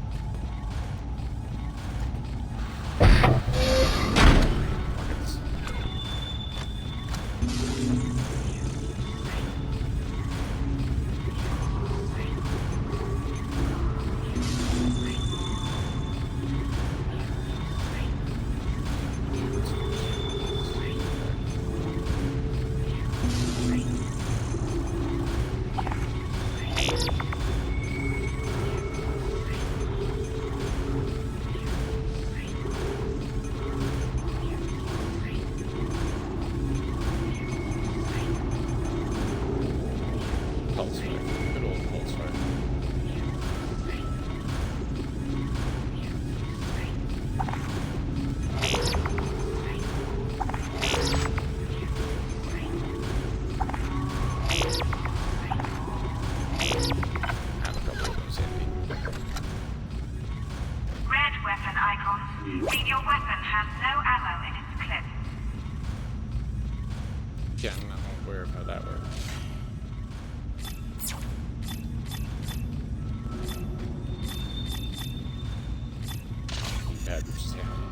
has no ammo in its clip. Yeah, I'm not aware of how that works. Bad, which is handy.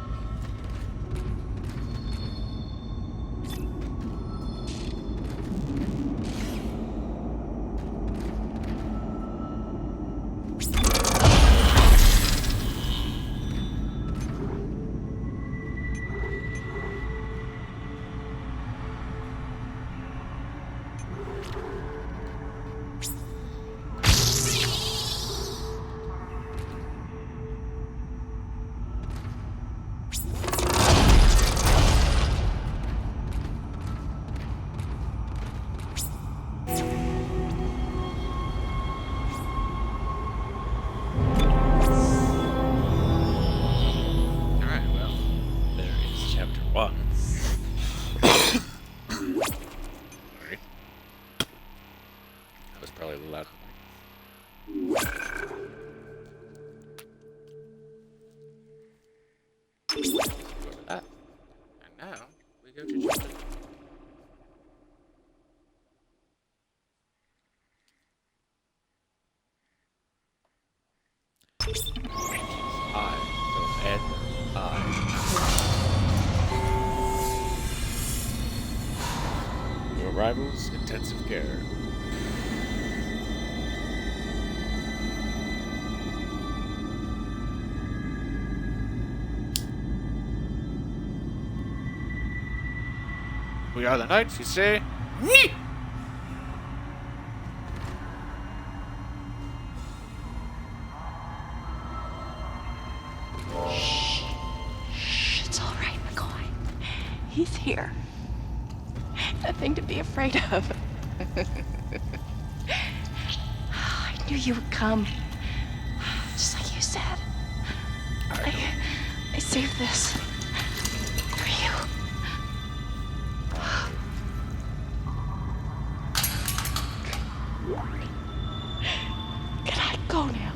Arrivals, intensive care. We are the knights, you say? Shh, it's all right, McCoy. He's here. Nothing to be afraid of. I knew you would come. Just like you said. I saved this for you. Can I go now?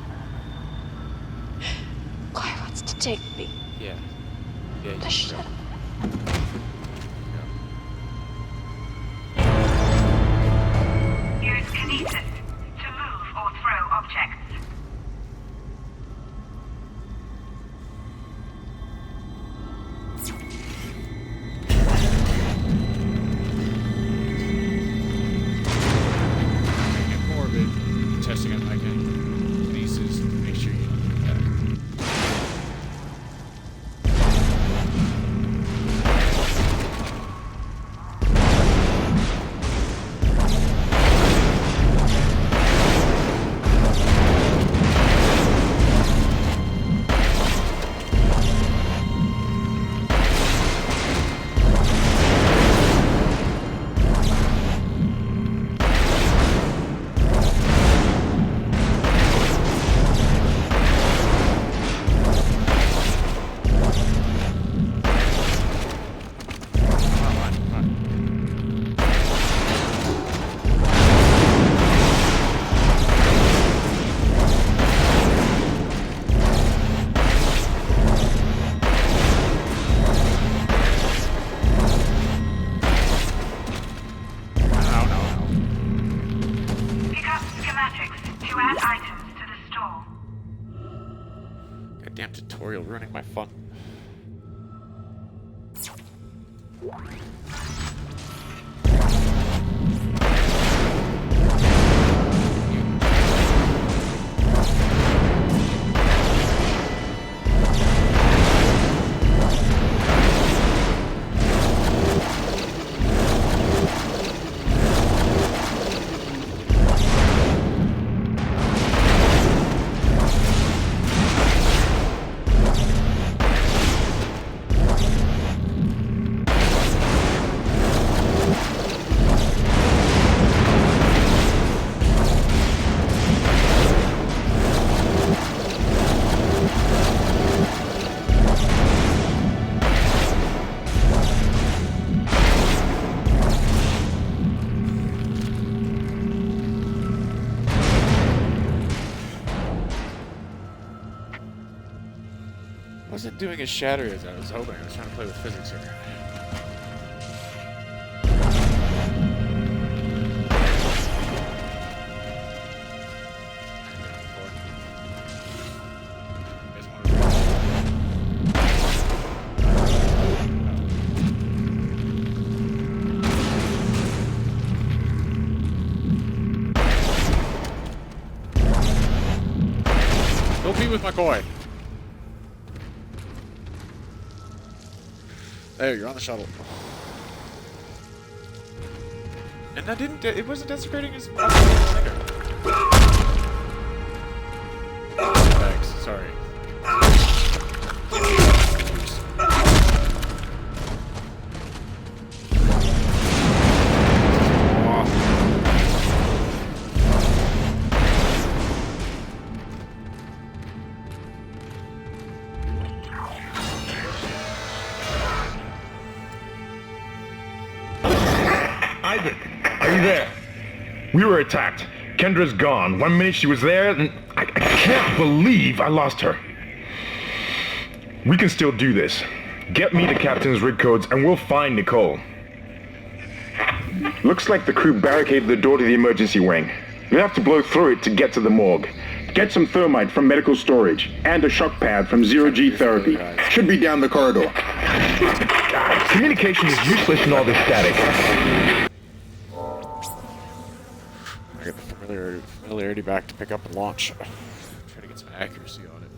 Claire wants to take me. Yeah. Yeah, The shit. Use kinesis to move or throw objects. Get more of it. Testing out my kinesis. Make sure you don't do that. Goddamn tutorial ruining my fun. wasn't doing as shattery as I was hoping. I was trying to play with physics here. Don't be with my koi. There, you're on the shuttle. And that didn't, it wasn't desecrating his Thanks, sorry. Are you there? We were attacked. Kendra's gone. 1 minute she was there, and I can't believe I lost her. We can still do this. Get me the captain's rig codes, and we'll find Nicole. Looks like the crew barricaded the door to the emergency wing. We'll have to blow through it to get to the morgue. Get some thermite from medical storage, and a shock pad from zero-G therapy. Should be down the corridor. Communication is useless in all this static. I got the familiarity back to pick up and launch. Try to get some accuracy on it.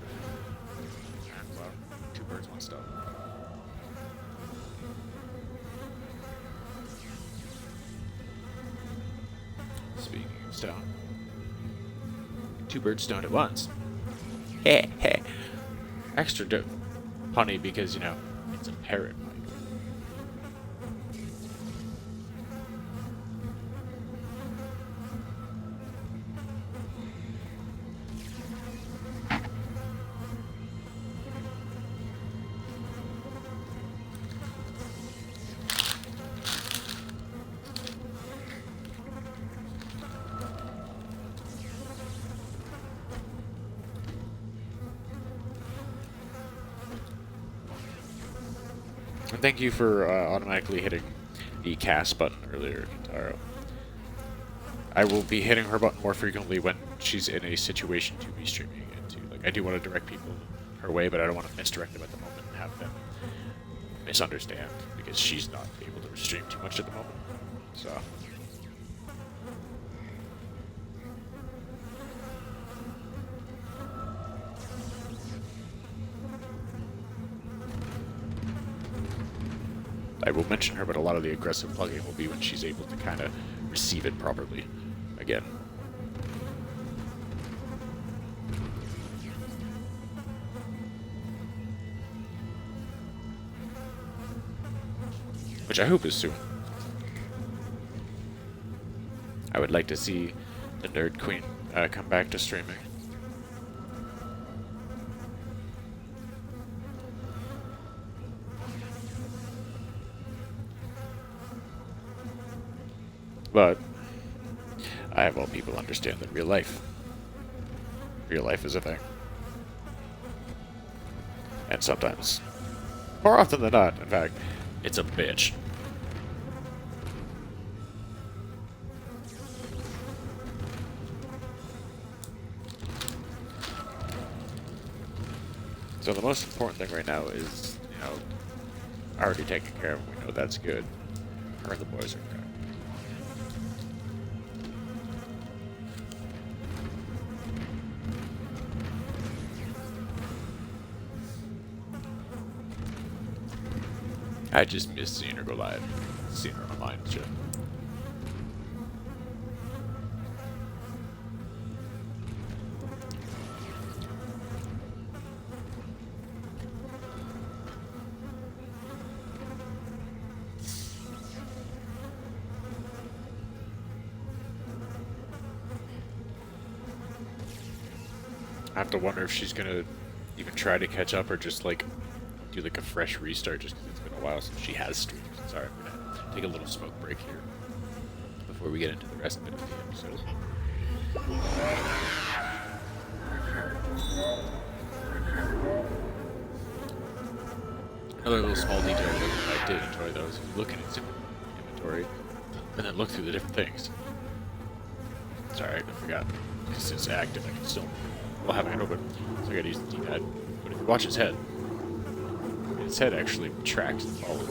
Well, 2 birds, 1 stone. Speaking of stone, 2 birds stoned at once. Hey, hey. Extra dope. Honey, because, you know, it's a parrot. And thank you for automatically hitting the cast button earlier, Kintaro. I will be hitting her button more frequently when she's in a situation to be streaming into. Like, I do want to direct people her way, but I don't want to misdirect them at the moment and have them misunderstand, because she's not able to stream too much at the moment. So. I will mention her, but a lot of the aggressive plugging will be when she's able to kind of receive it properly again. Which I hope is soon. I would like to see the Nerd Queen come back to streaming. But I have all people understand that real life is a thing. And sometimes, more often than not, in fact, it's a bitch. So the most important thing right now is, you know, already taken care of. We know that's good. Her and the boys are good. I just miss seeing her go live. Seeing her online and shit. I have to wonder if she's gonna even try to catch up or just like do like a fresh restart just because it's been a while since she has streamed. Sorry, I'm gonna take a little smoke break here before we get into the rest of the episode. Another little small detail that I did enjoy though is if you look at its inventory and then look through the different things. Sorry, I forgot. Because it's active, I can still have it open. So I gotta use the D-pad. But if you watch his head actually tracks and follows.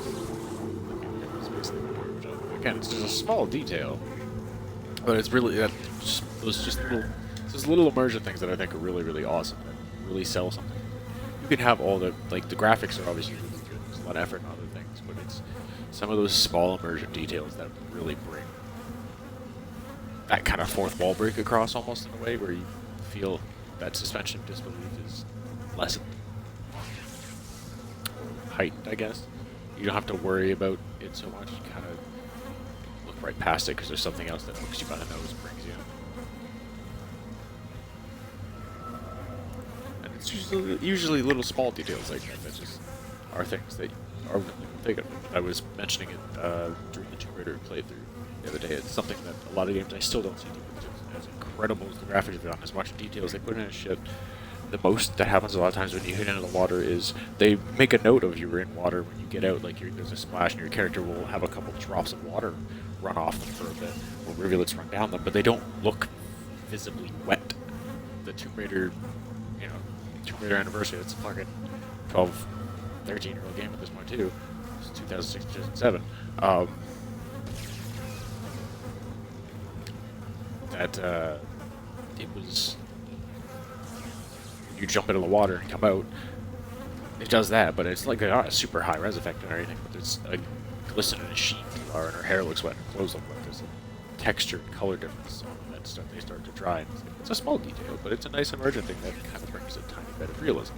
Again, it's just a small detail, but it's really those little immersion things that I think are really, really awesome. That really sell something. You can have all the graphics are obviously really good. There's a lot of effort and other things, but it's some of those small immersion details that really bring that kind of fourth wall break across, almost in a way where you feel that suspension of disbelief is lessened, heightened, I guess. You don't have to worry about it so much. You kind of look right past it because there's something else that hooks you by the nose and brings you in. And it's usually little small details like that just are things that are really taken. I was mentioning it during the Tomb Raider playthrough the other day. It's something that a lot of games I still don't see do as incredible as the graphics are on, as much detail as they put in as shit. The most that happens a lot of times when you hit into the water is they make a note of you were in water when you get out. Like there's a splash and your character will have a couple drops of water run off them for a bit, or rivulets run down them, but they don't look visibly wet. The Tomb Raider, Tomb Raider Anniversary, it's a fucking 12, 13-year-old game at this point too. It's 2006, 2007. It was, you jump into the water and come out, it does that, but it's like not a super high res effect or anything, but there's a glisten and a sheen to her, and her hair looks wet, and her clothes look wet. There's a texture and color difference on that stuff. They start to dry. It's a small detail, but it's a nice emergent thing that kind of brings a tiny bit of realism.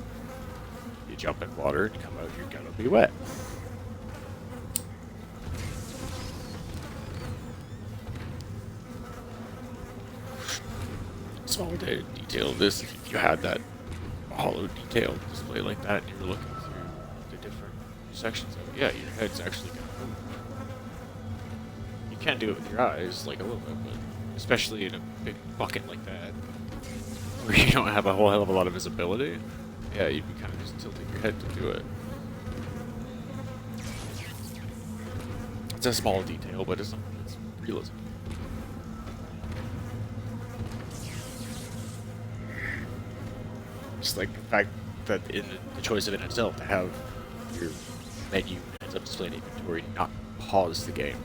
You jump in water and you come out, you're gonna be wet. Small detail. This, if you had that hollow detail display like that, and you were looking through the different sections of it, yeah, your head's actually gonna move. You can do it with your eyes, like a little bit, but especially in a big bucket like that, where you don't have a whole hell of a lot of visibility, yeah, you'd be kind of just tilting your head to do it. It's a small detail, but it's realism. Just like the fact that in the choice of it itself to have your menu ends up displaying inventory, not pause the game.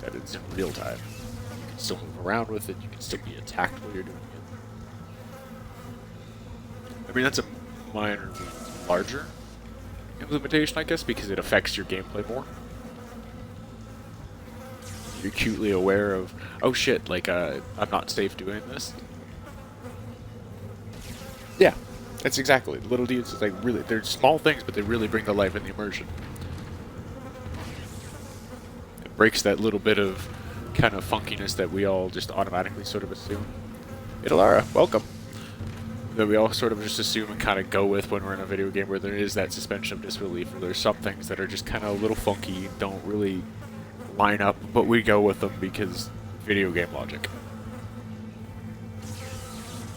That it's in real time. You can still move around with it, you can still be attacked while you're doing it. I mean, that's a minor, larger implementation, I guess, because it affects your gameplay more. You're acutely aware of, oh shit, like, I'm not safe doing this. Yeah, that's exactly. Little deeds, it's like really, they're small things, but they really bring the life and the immersion. It breaks that little bit of kind of funkiness that we all just automatically sort of assume. Italara, welcome. That we all sort of just assume and kind of go with when we're in a video game where there is that suspension of disbelief, or there's some things that are just kind of a little funky, don't really line up, but we go with them because video game logic.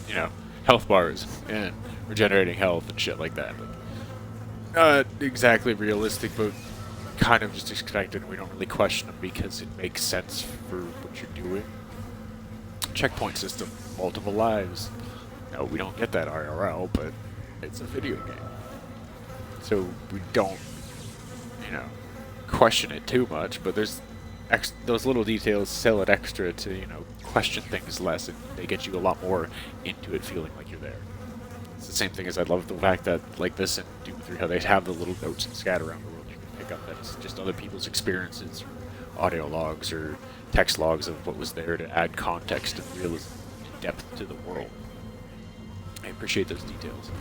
You know, health bars and regenerating health and shit like that. But not exactly realistic, but kind of just expected. We don't really question them because it makes sense for what you're doing. Checkpoint system, multiple lives. No, we don't get that IRL, but it's a video game. So we don't, question it too much, but there's those little details sell it extra to, question things less, and they get you a lot more into it feeling like you're there. It's the same thing as I love the fact that, like this in Doom 3, how they have the little notes and scat around the world you can pick up that it's just other people's experiences, or audio logs, or text logs of what was there to add context and realism and depth to the world. I appreciate those details.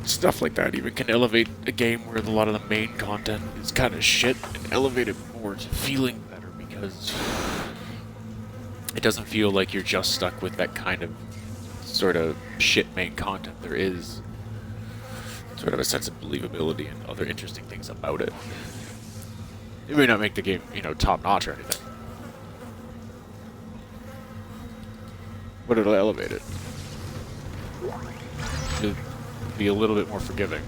Stuff like that even can elevate a game where a lot of the main content is kind of shit, and elevate it more to feeling better, because it doesn't feel like you're just stuck with that kind of sort of shit main content. There is sort of a sense of believability and other interesting things about it. It may not make the game, top notch or anything, but it'll elevate it. be a little bit more forgiving.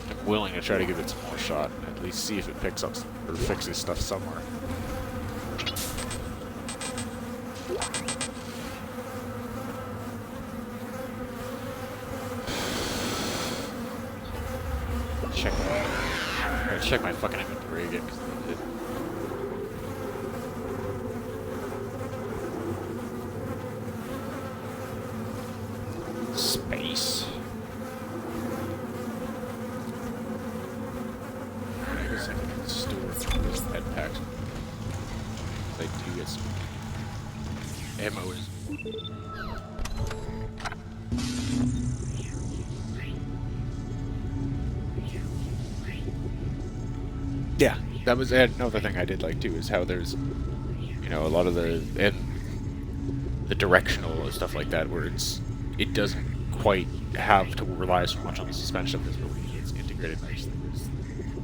I'm willing to try to give it some more shot and at least see if it picks up or fixes stuff somewhere. Check my fucking inventory again. Space. I guess I can store those med packs. I do get some ammo. Yeah, that was another thing I did like too, is how there's, you know, a lot of the directional stuff like that, where it doesn't quite have to rely so much on the suspension of this movie. It's integrated nicely. There's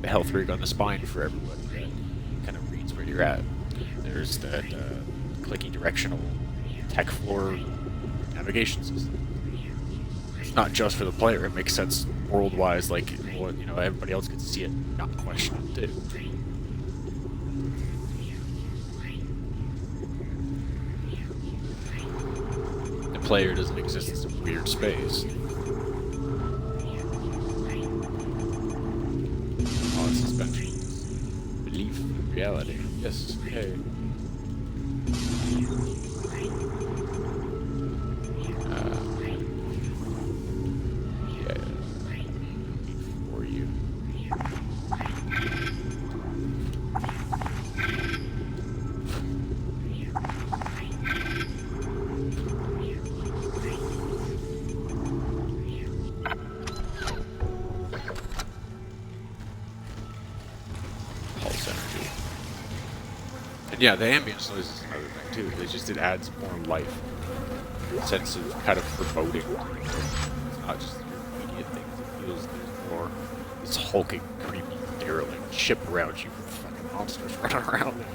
the health rig on the spine for everybody that kind of reads where you're at. There's that clicky directional tech floor navigation system. It's not just for the player. It makes sense world-wise, like, well, you know, everybody else gets to see it, not question it too. The player doesn't exist in some weird space. Oh, it's suspension. Belief, reality. Yes, hey. Yeah, the ambience noise is another thing too. It adds more life, sense of kind of foreboding. It's not just your immediate things. It feels there's more this hulking, creepy, derelict ship around you with fucking monsters running around in it.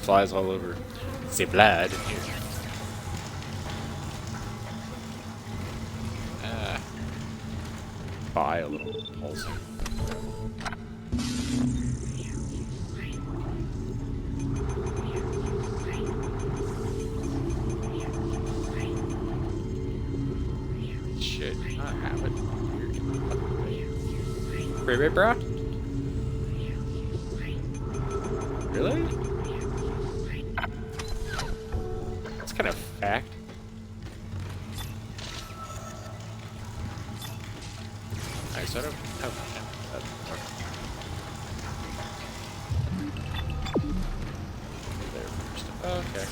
Flies all over the blood in here. Buy a little also. Shit, I have it. Baby, bro? Really? Kind of fact. Alright, so I don't have that. There first. Oh, okay.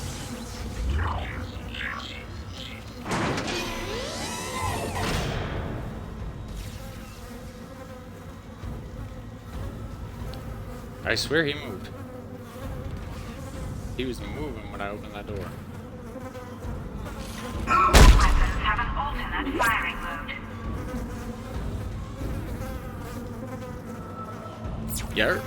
I swear he moved. He was moving when I opened that door. Weapons have an alternate firing mode. Yeah.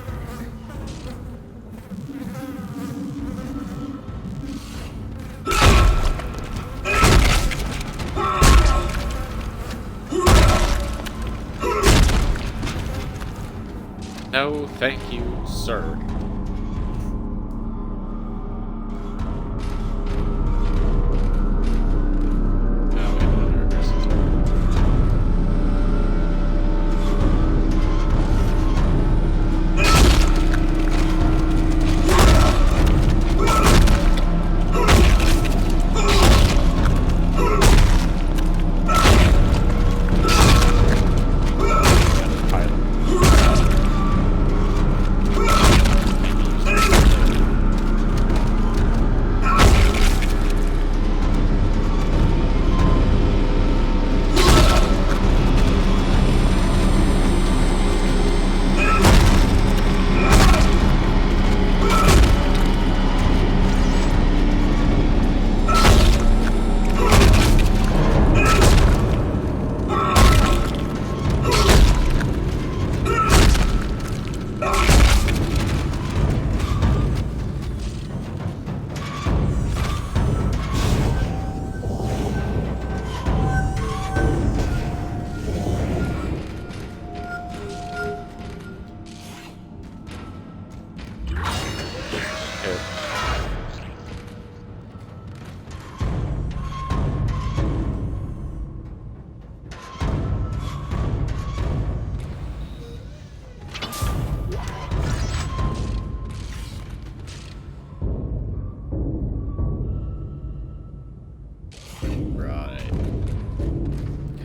No, thank you, sir.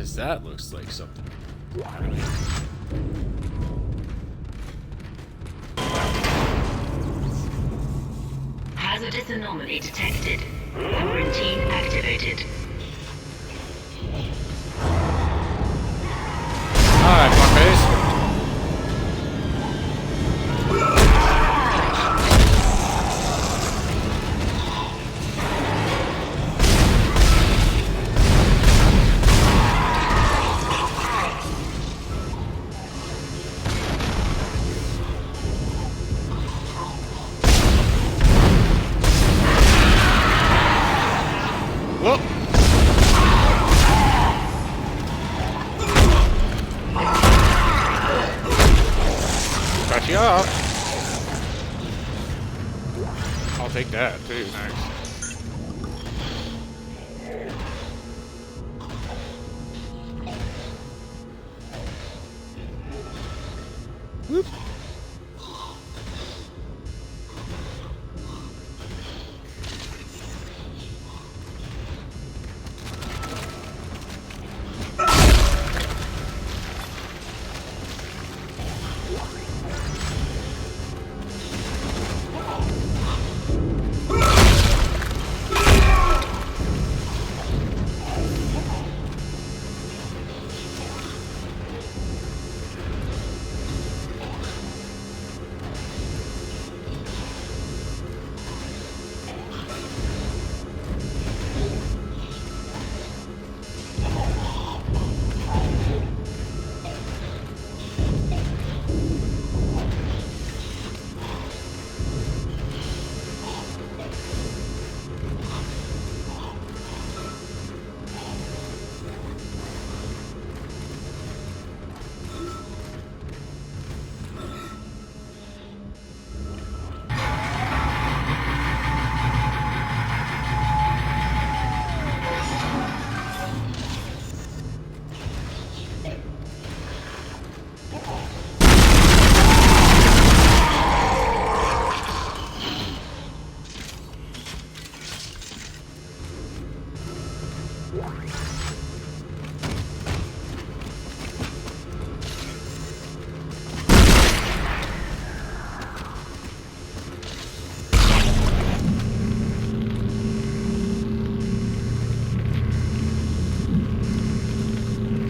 Because that looks like something. Hazardous anomaly detected. Quarantine activated. Alright, fuckface. Got you up. I'll take that too, thanks. Whoop.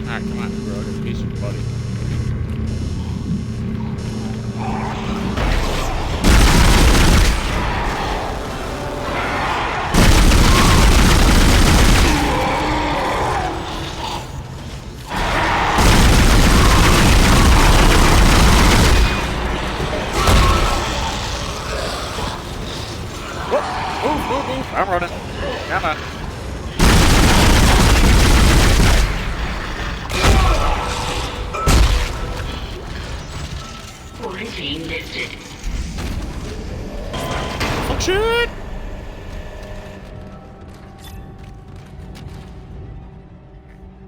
Alright, come on, bro. I got a piece of your buddy. Move. I'm running. Come on. Quarantine lifted. Oh shit!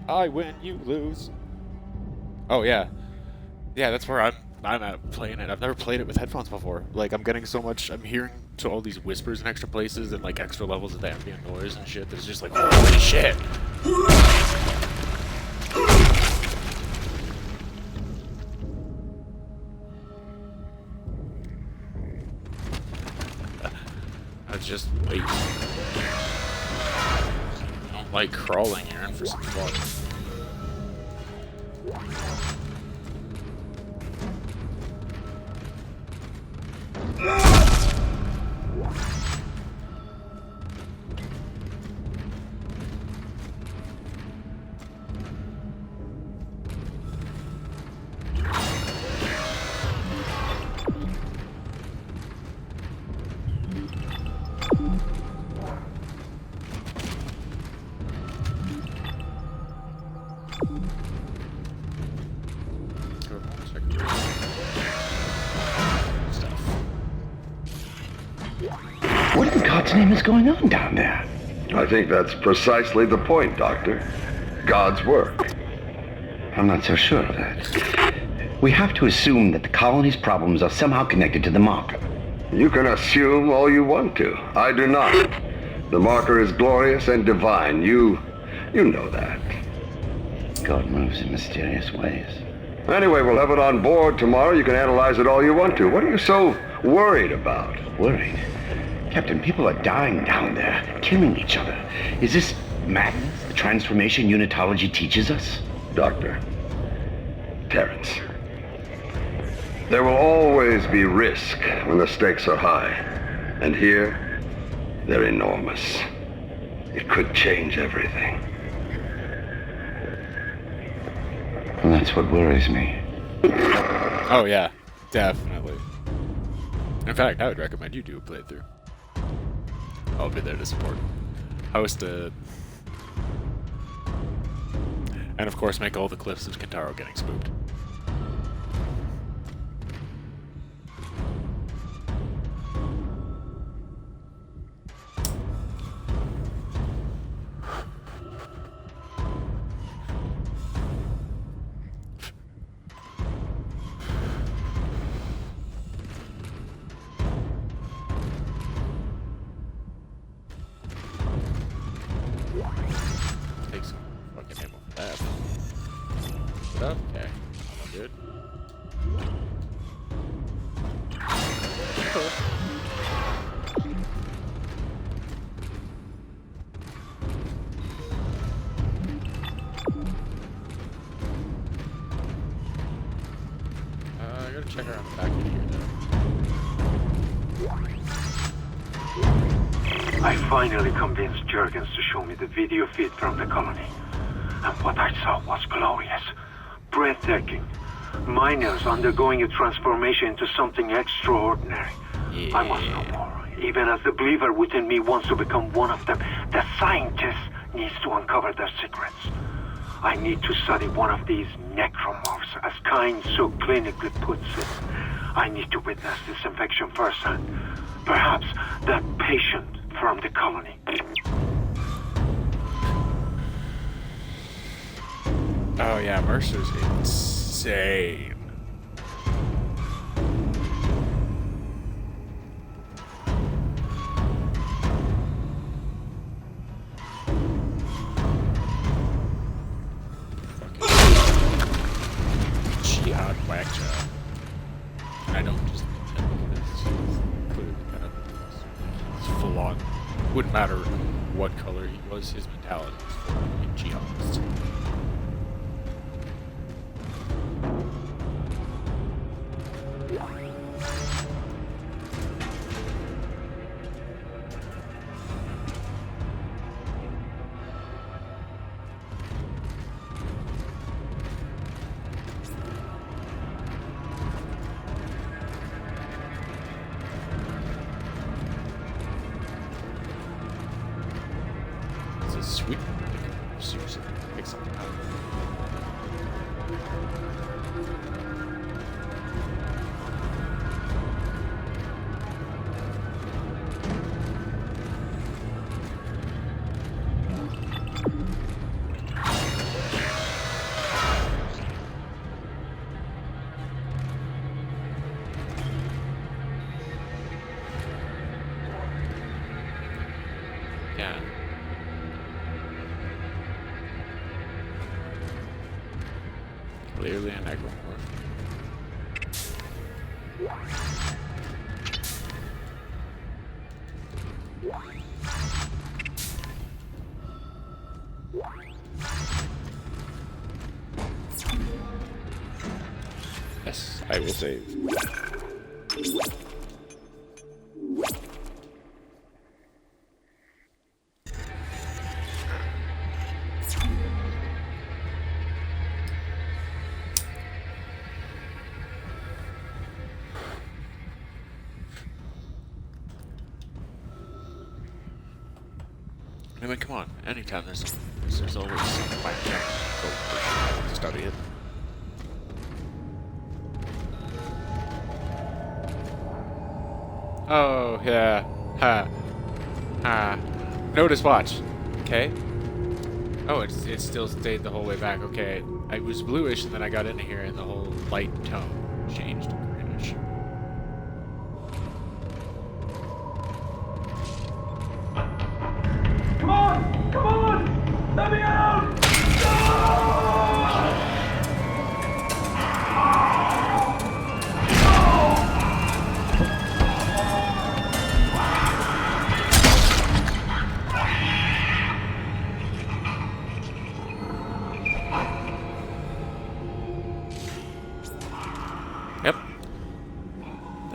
I win, you lose. Oh yeah. Yeah, that's where I'm at playing it. I've never played it with headphones before. Like, I'm getting so much, I'm hearing to all these whispers in extra places and like extra levels of ambient noise and shit that's just like, holy shit! I just wait. I don't like crawling here for some fun. What in God's name is going on down there? I think that's precisely the point, Doctor. God's work. I'm not so sure of that. We have to assume that the colony's problems are somehow connected to the marker. You can assume all you want to. I do not. The marker is glorious and divine. You know that. God moves in mysterious ways. Anyway, we'll have it on board tomorrow. You can analyze it all you want to. What are you so worried about? Worried? Captain, people are dying down there, killing each other. Is this madness the transformation unitology teaches us? Doctor, Terrence, there will always be risk when the stakes are high. And here, they're enormous. It could change everything. And that's what worries me. Oh yeah, definitely. In fact, I would recommend you do a playthrough. I'll be there to support. Host it. And of course, make all the clips of Kintaro getting spooked. Take some fucking ammo for that. Put up? Okay. I'm good. Cool. I gotta check around the back of here though. I finally convinced Jurgens to show me the video feed from the colony. And what I saw was glorious. Breathtaking. Miners undergoing a transformation into something extraordinary. Yeah. I must know more. Even as the believer within me wants to become one of them, the scientist needs to uncover their secrets. I need to study one of these necromorphs, as Kind so clinically puts it. I need to witness this infection firsthand. Perhaps that patient from the colony. Oh yeah, Mercer's insane. Jihad whack job. I don't just it's clearly kind of it's full on. Wouldn't matter what color he was, his mentality was full on jihadist. Sweet. Seriously, pick something out. Yeah. Clearly an necromorph. Yes, I will save. I mean, come on. Anytime there's always some blackjack to study it. Oh yeah, ha, ha. Notice watch. Okay. Oh, it still stayed the whole way back. Okay, I was bluish and then I got into here and the whole light tone changed to greenish. Come on! Come on! Let me out! No!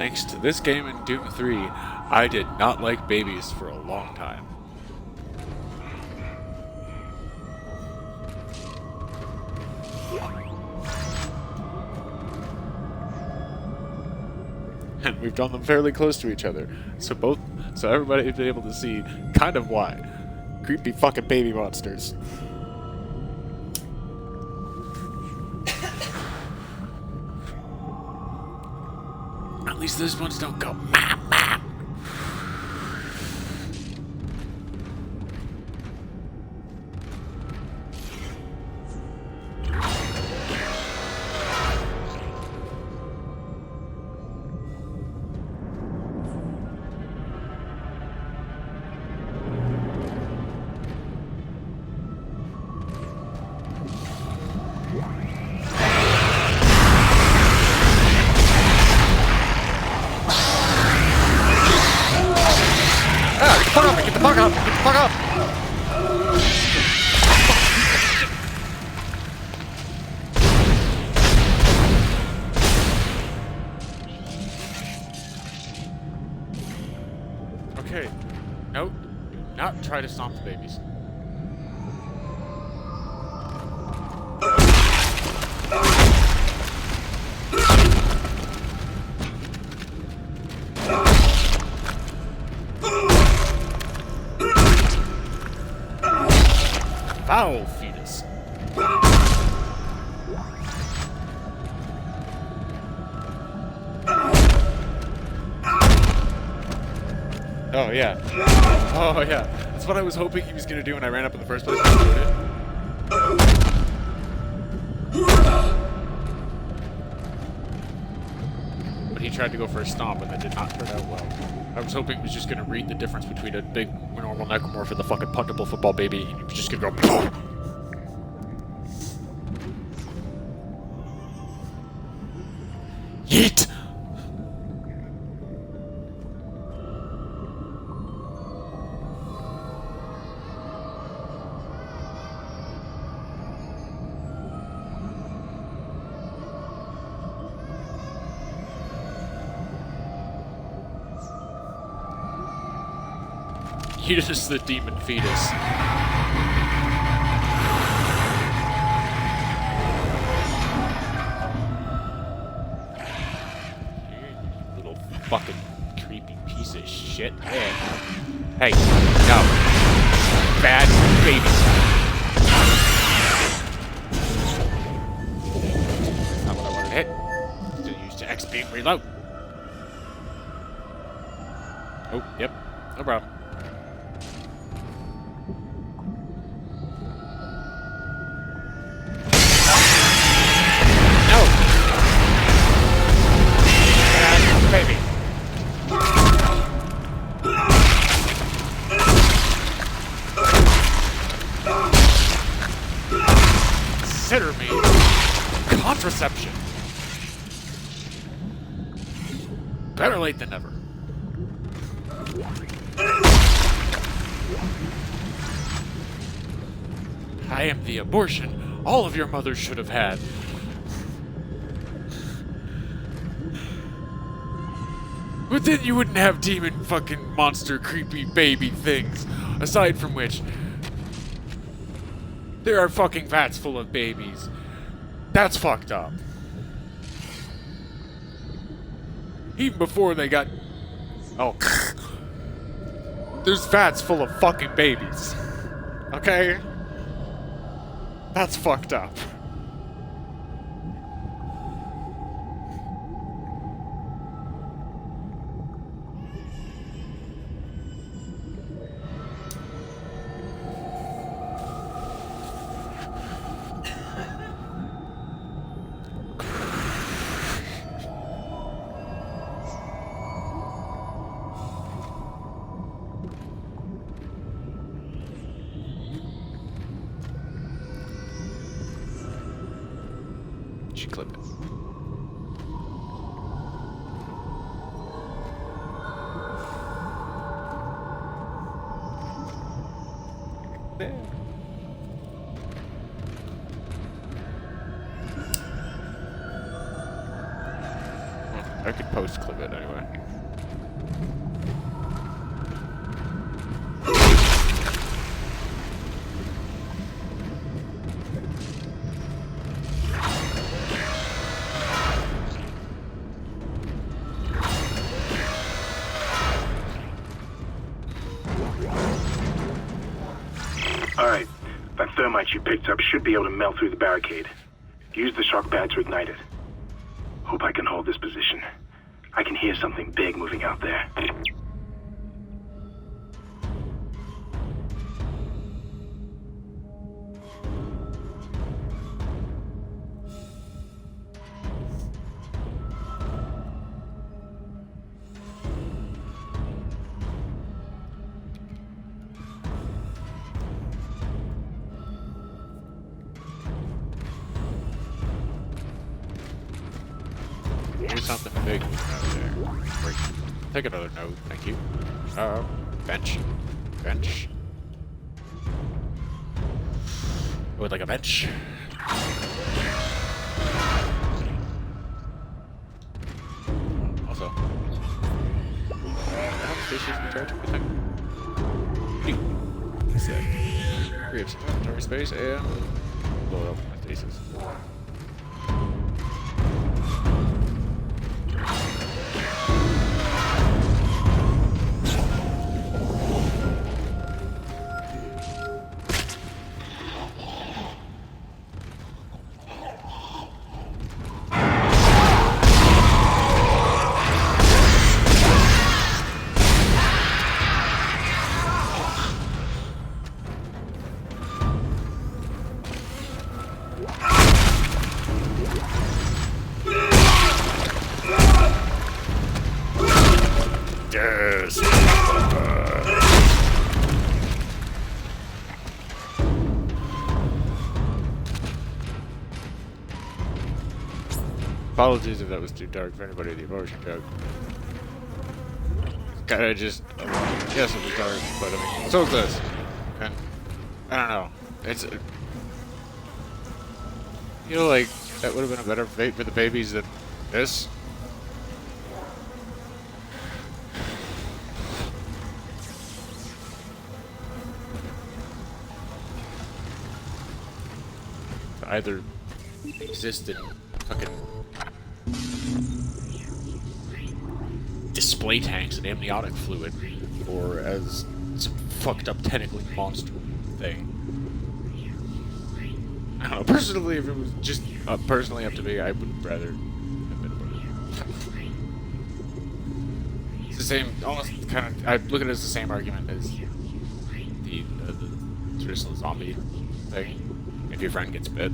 Thanks to this game and Doom 3, I did not like babies for a long time. And we've done them fairly close to each other, so everybody would be able to see kind of why. Creepy fucking baby monsters. At least those ones don't go mah, mah. Get the fuck up! Get the fuck up! Okay. Nope. Not try to stomp the babies. Foul fetus. Oh yeah. Oh yeah. That's what I was hoping he was gonna do when I ran up in the first place. But he tried to go for a stomp and that did not turn out well. I was hoping he was just gonna read the difference between a big normal necromorph and the fucking punchable football baby. He was just gonna go. Yeet! Fetus the demon fetus. Little fucking creepy piece of shit. Hey, no. Bad baby. That's not what I wanted to hit. Still used to XP and reload. Oh, yep. No problem. Consider me contraception. Better late than never. I am the abortion all of your mothers should have had. But then you wouldn't have demon fucking monster creepy baby things. Aside from which, there are fucking vats full of babies. That's fucked up. Even before they got... Oh. There's vats full of fucking babies. Okay? That's fucked up. Clip it. There. I could post clip it anyway. Alright, that thermite you picked up should be able to melt through the barricade. Use the shock pad to ignite it. Hope I can hold this position. I can hear something big moving out there. There's something big out there. Great. Take another note, thank you. Bench. Bench. I would like a bench. Also. How much space is recharge? What's that? Create some inventory space and blow up my stasis. Yes. Apologies if that was too dark for anybody in the abortion joke. Kinda just, yes, it was dark, but I mean, so is this. And I don't know. It's, you know, like that would have been a better fate for the babies than this. Either exist in fucking display tanks and amniotic fluid, or as some fucked up tentacly monster thing. I don't know. Personally, if it was just personally up to me, I would rather have been. It's the same, almost kind of. I look at it as the same argument as the traditional zombie thing. If your friend gets bit.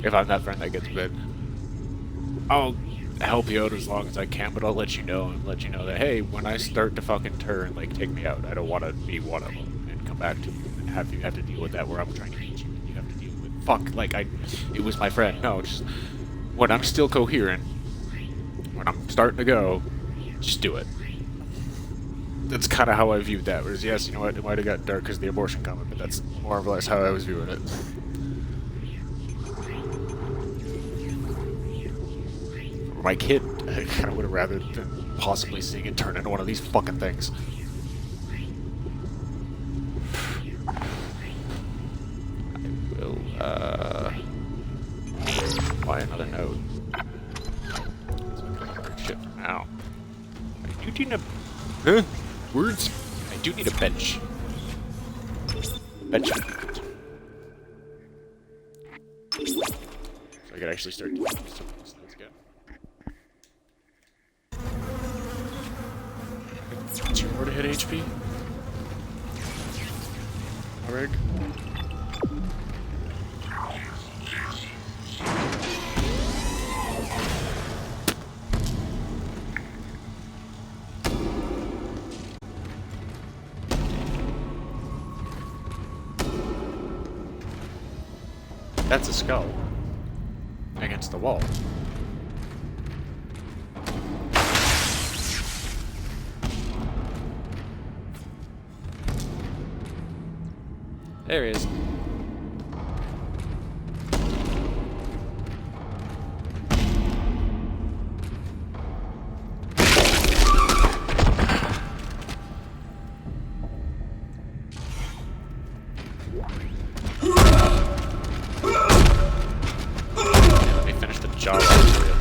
If I'm that friend that gets bit, I'll help you out as long as I can, but I'll let you know and let you know that, hey, when I start to fucking turn, like, take me out. I don't want to be one of them and come back to you and have you have to deal with that where I'm trying to eat you and you have to deal with, fuck, like, it was my friend. No, just, when I'm still coherent, when I'm starting to go, just do it. That's kind of how I viewed that. Whereas, yes, you know what, it might have got dark because of the abortion comment, but that's more or less how I was viewing it. For my kid, I kind of would have rather than possibly seeing it turn into one of these fucking things. I will, buy another node. So I can work shit for now. I do need a... Huh? Words? I do need a bench. Bench. So I could actually start doing some of these things again. 2 more to hit HP. Rig. That's a skull against the wall. There he is. job for you.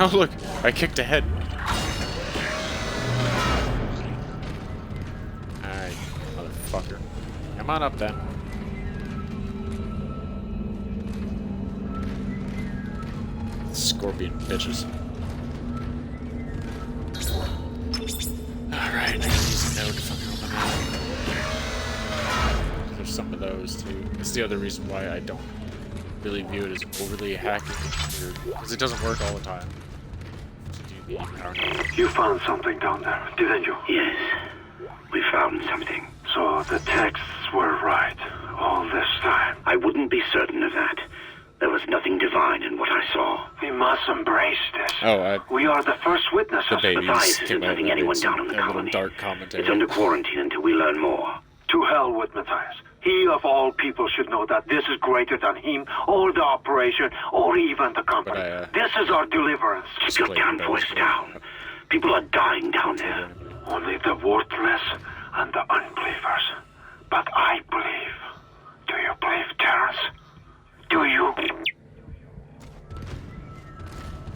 Oh look, I kicked ahead. Alright, motherfucker. Come on up then. Scorpion bitches. Alright, I can use a note to fucking open that. There's some of those too. That's the other reason why I don't really view it as overly hacking, because it doesn't work all the time. You found something down there, didn't you? Yes, we found something. So the texts were right all this time. I wouldn't be certain of that. There was nothing divine in what I saw. We must embrace this. Oh, we are the first witnesses. The babies Matthias isn't came out letting anyone down in the a little colony. dark commentary. It's under quarantine until we learn more. To hell with Matthias. He of all people should know that this is greater than him, or the operation, or even the company. This is our deliverance. Keep your damn voice down. People are dying down there. Only the worthless and the unbelievers. But I believe. Do you believe, Terrence? Do you?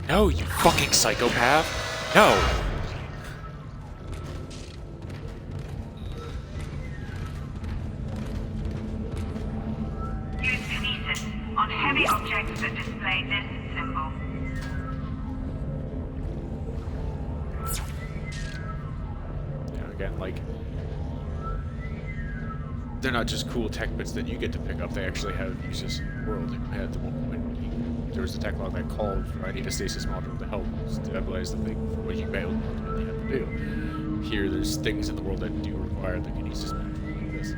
No, you fucking psychopath. No. Use kinesis on heavy objects that display this symbol. Again, like, they're not just cool tech bits that you get to pick up, they actually have uses in the world. At the one point, there was a tech log that called for I need a stasis module to help stabilize the thing for what you ultimately have to do. Here, there's things in the world that do require the kinesis module like this.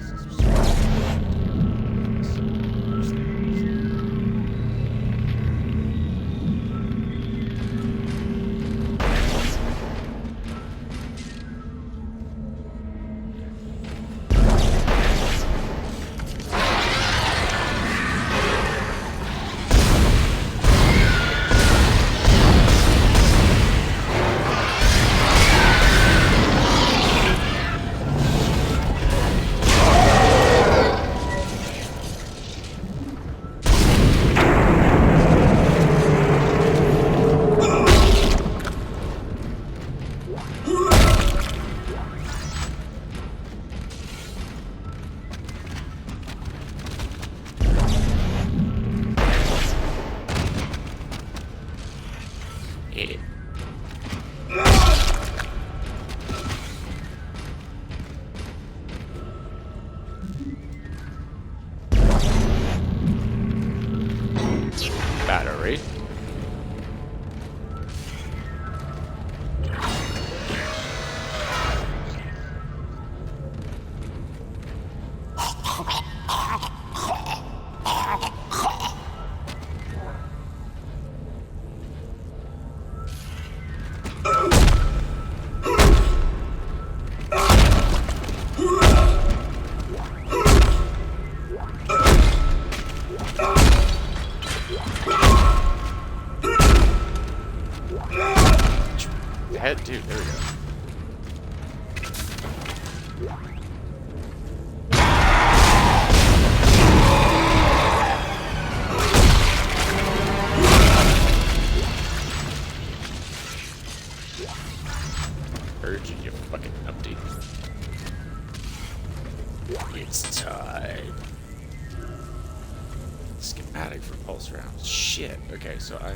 Battery. Head, dude, there we go. Urgent, you fucking update. It's time. Schematic for pulse rounds. Shit. Okay, so I.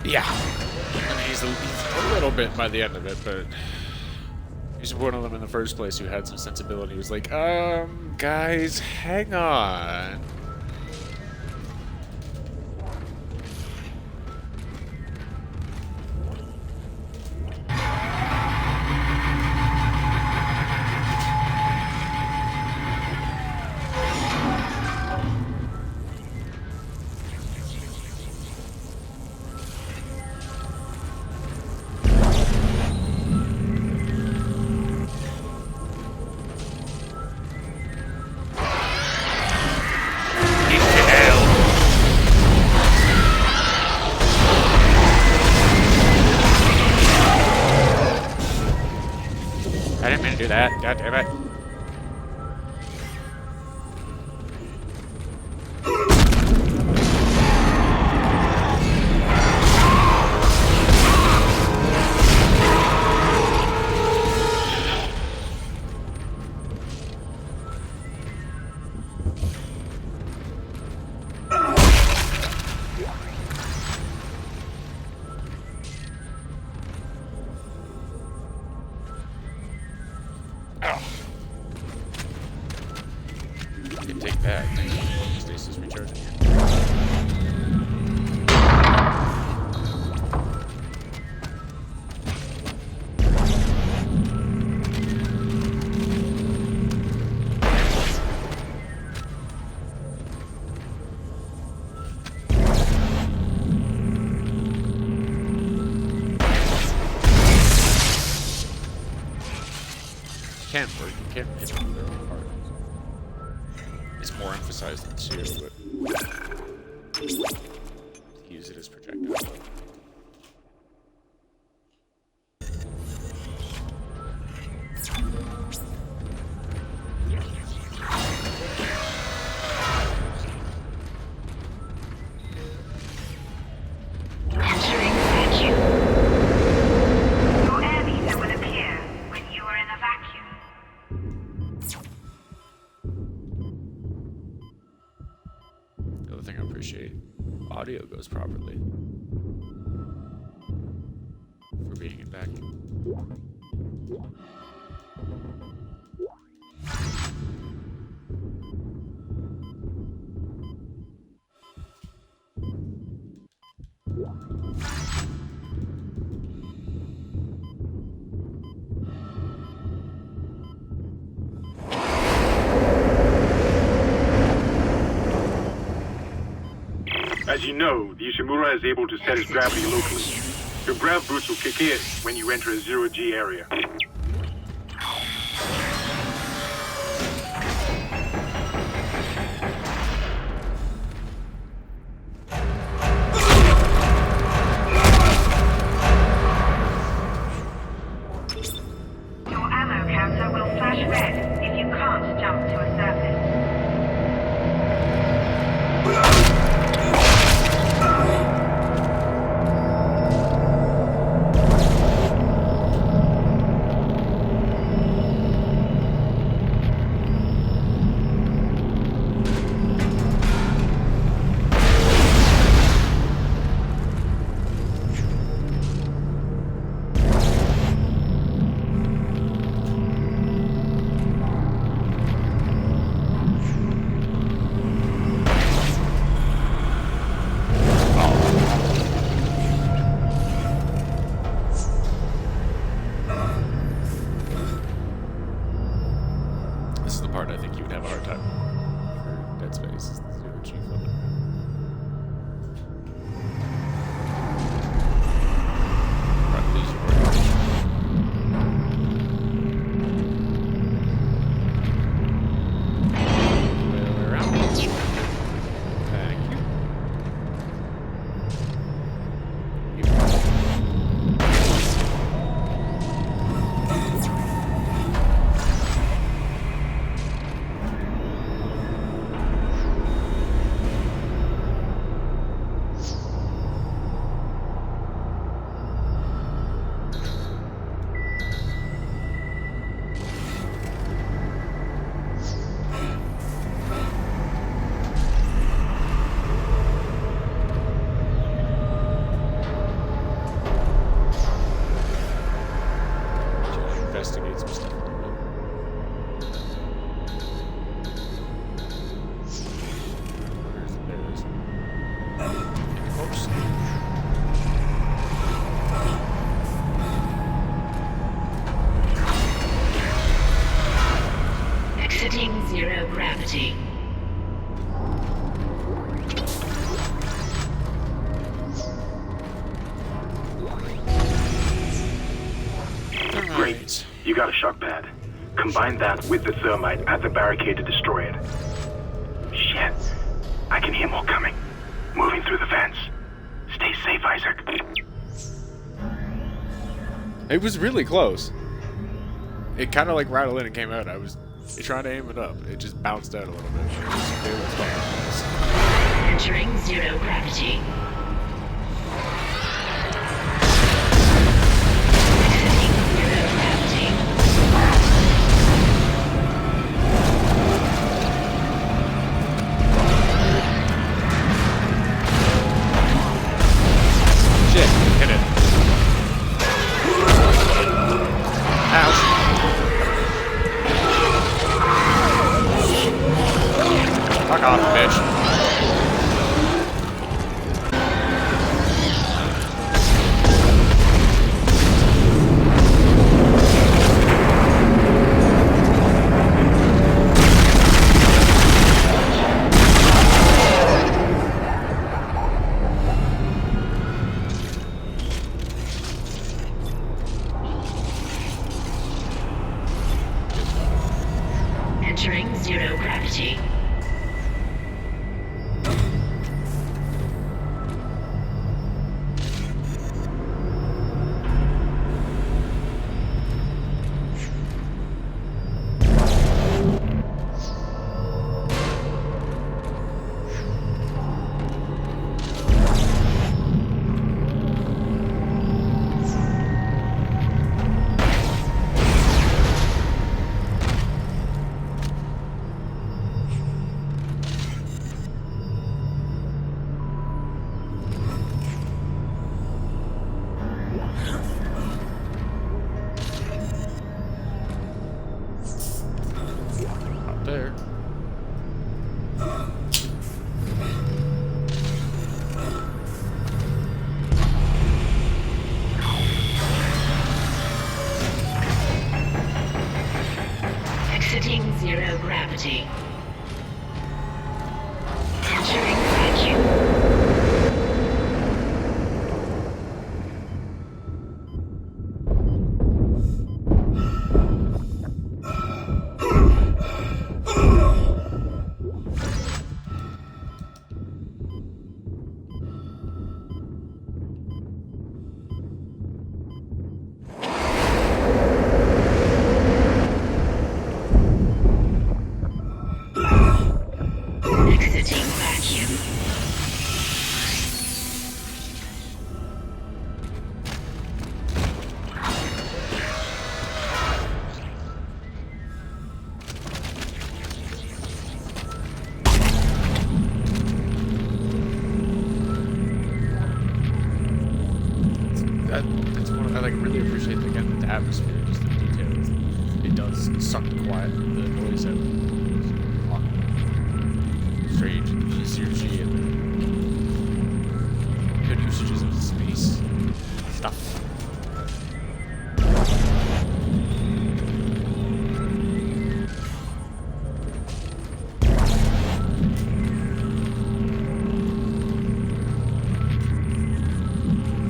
Yeah. I mean, he's a little bit by the end of it, but He's one of them in the first place who had some sensibility. He was like, guys, hang on. I didn't mean to do that. God damn it. Can work. You can't hit them very hard. It's more emphasized in 2, but use it as projectile. Audio goes properly for being in vacuum. As you know, the Ishimura is able to set its gravity locally. Your grav boost will kick in when you enter a zero-G area. Your ammo counter will flash red if you can't jump to a surface. investigate some stuff a little bit. There it is. Oops. Exiting zero gravity. Great. You got a shock pad. Combine that with the thermite at the barricade to destroy it. Shit. I can hear more coming. Moving through the vents. Stay safe, Isaac. It was really close. It kind of like rattled in and came out. I was trying to aim it up. It just bounced out a little bit. It was fun. Entering zero gravity. Shit, hit it. Ouch. Fuck off, bitch. Entering zero gravity. Up there. Exiting zero gravity. Entering vacuum. Exiting vacuum. That's one I like really appreciate again the atmosphere, just the details. It does suck the noise out. Strange and CRG and good usages of space stuff.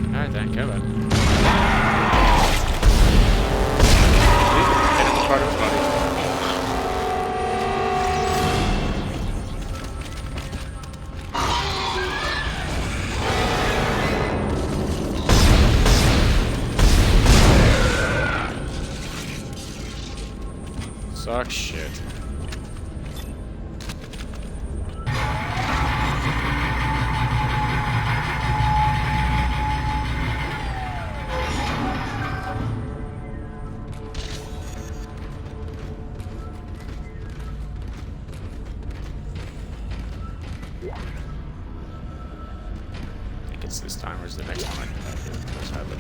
Alright then, Kevin. Hit him with part of his body. Suck shit. I think it's this time or is the next one I can have it.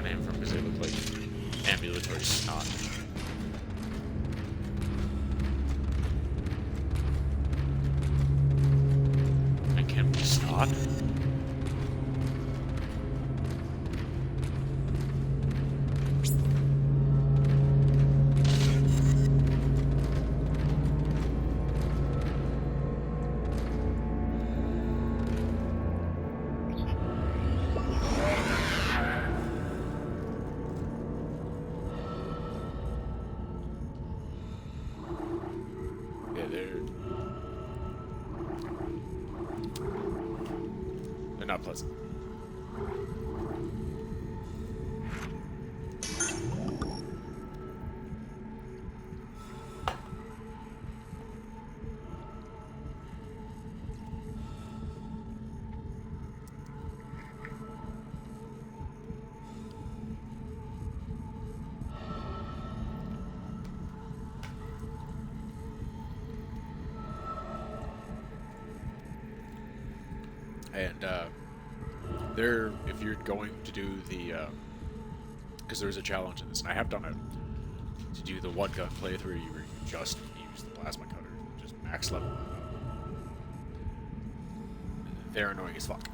that name from because they look like ambulatory snot. I can't be snot. They're not pleasant. And if you're going to do the, because there's a challenge in this, and I have done it, to do the one gun playthrough where you just use the plasma cutter, just max level. They're annoying as fuck.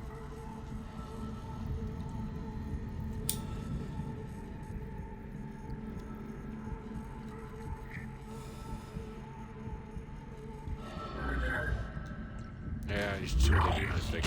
Yeah, you should see what they do in this thing.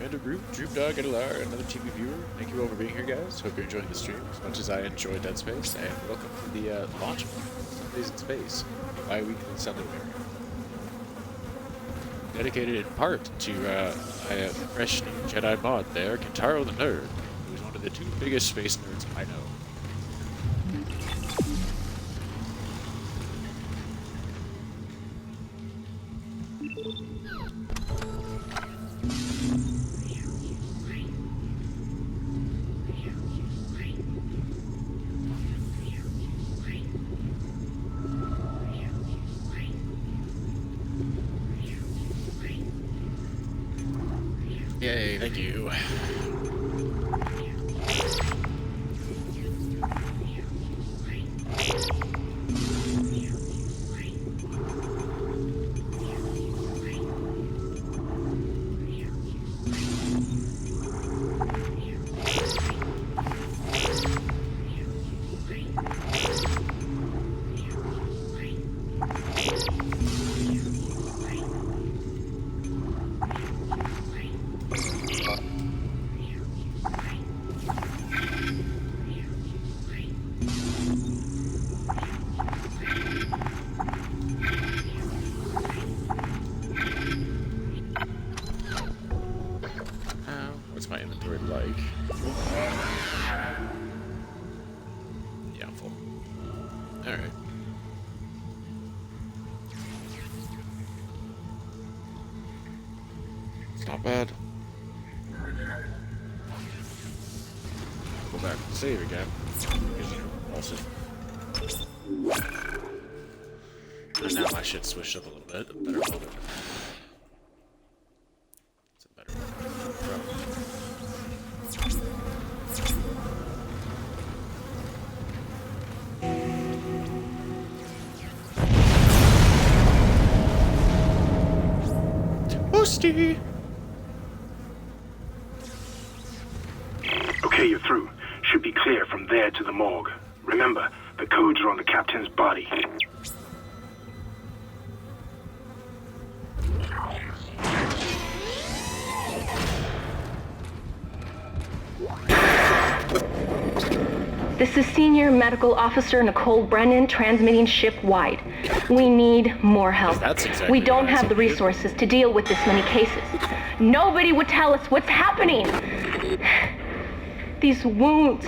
And a group, Droop Dog, and Alar, another TV viewer. Thank you all for being here, guys. Hope you're enjoying the stream as much as I enjoy Dead Space. And welcome to the launch of Sundays in Space, bi-weekly Sunday America. Dedicated in part to a fresh new Jedi mod there, KintaroTheNerd, who's one of the two biggest space nerds I know. Yay, thank you. What's my inventory like? Yeah, I'm full. Alright. It's not bad. Go back and save again. Because, you know, also. And now my shit's switched up a little bit. Better hold it. It's a better pro. Boosty! Okay, you're through. Should be clear from there to the morgue. Remember, the codes are on the captain's body. This is Senior Medical Officer Nicole Brennan transmitting ship-wide. We need more help. That's exactly we don't what I have the said. resources to deal with this many cases. Nobody would tell us what's happening. These wounds,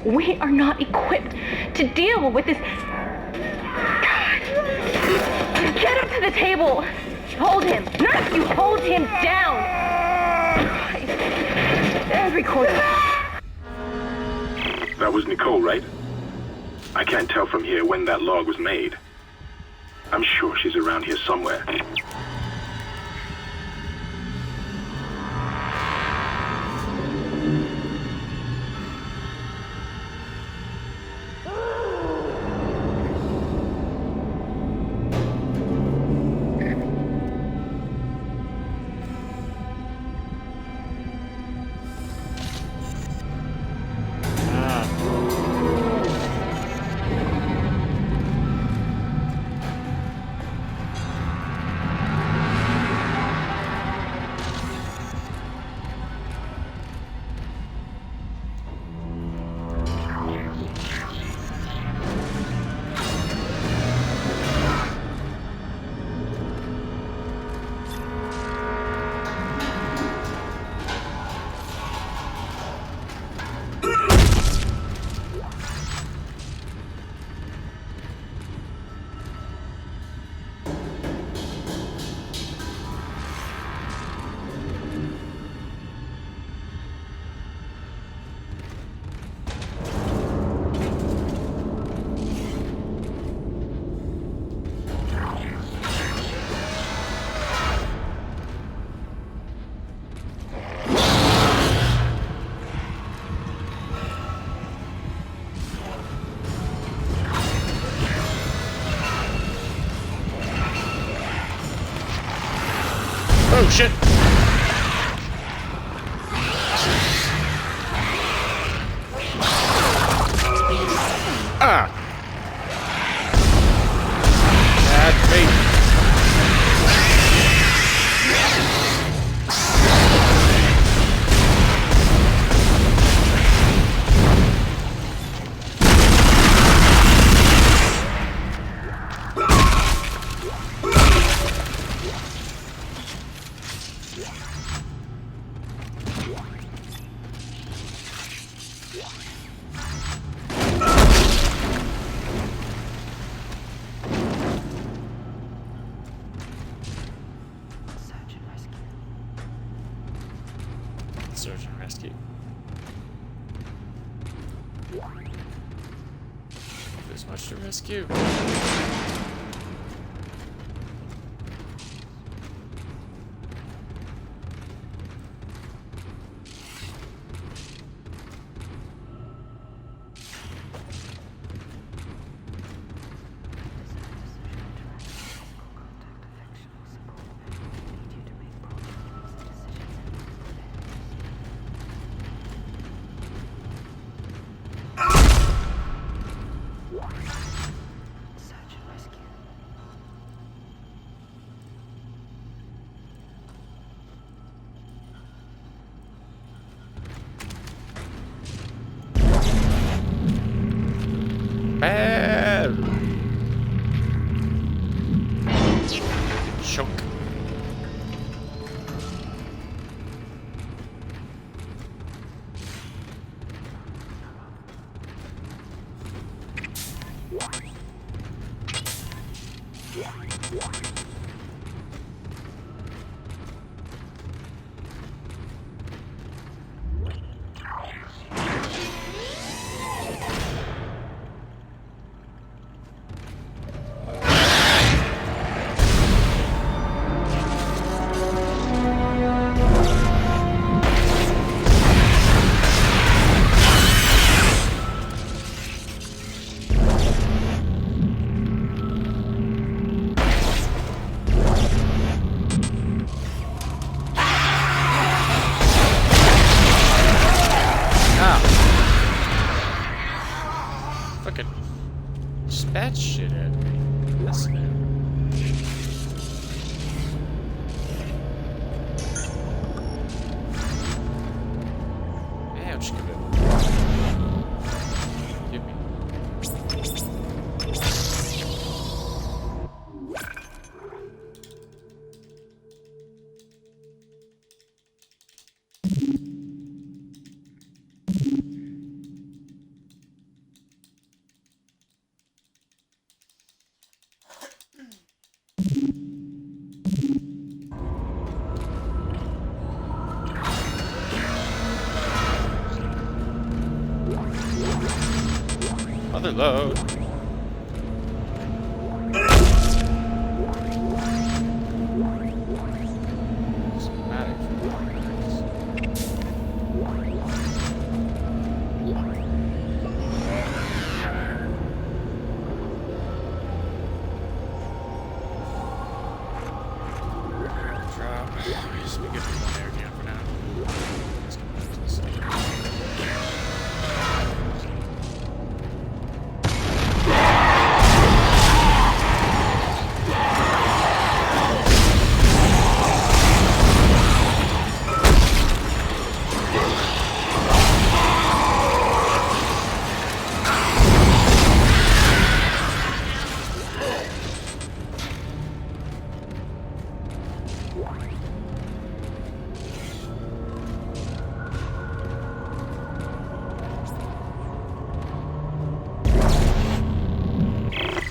we are not equipped to deal with this. God. Get him to the table. Hold him. Nurse, you hold him down. Christ. recording. That was Nicole, right? I can't tell from here when that log was made. I'm sure she's around here somewhere. Oh shit! Ah! That's me. Search and rescue. There's much to rescue. Bad. Choke. Fucking spat shit at me. Listen, man. Ouch, give it. Give me. Other load.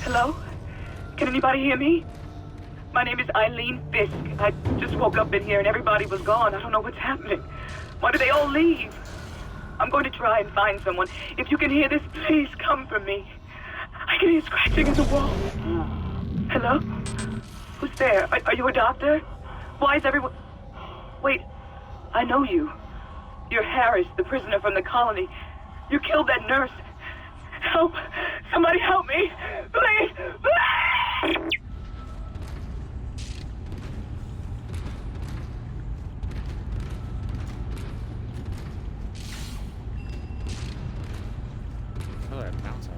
Hello? Can anybody hear me? My name is Eileen Fisk. I just woke up in here and everybody was gone. I don't know what's happening. Why did they all leave? I'm going to try and find someone. If you can hear this, please come for me. I can hear scratching in the wall. Hello? Who's there? Are you a doctor? Why is everyone... Wait, I know you. You're Harris, the prisoner from the colony. You killed that nurse. Help! Somebody help me! Please! Please! Oh, that bounce out.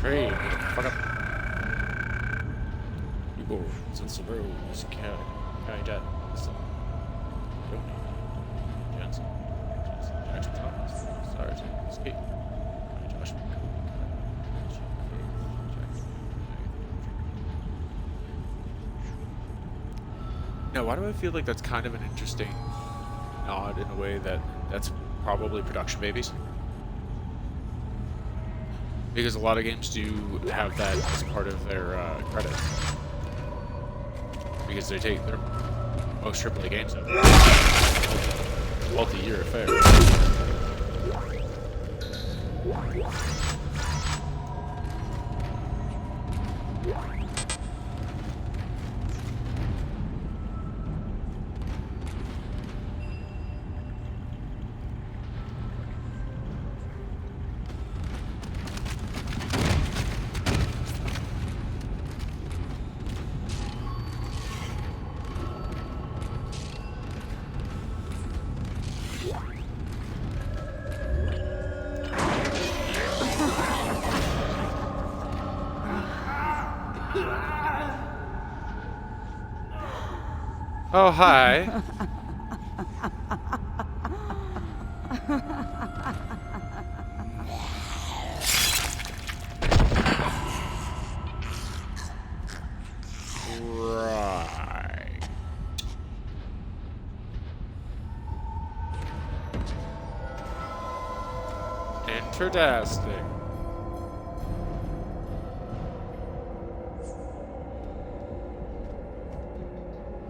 Trade, fuck up. People, since the road is county debt. Jensen. Jackson Thomas. Sorry to escape. Josh. Now, why do I feel like that's kind of an interesting nod in a way that that's probably production babies? Because a lot of games do have that as part of their credits. Because they take their most AAA games out. Multi-year affair. Oh, hi. Right. Interesting.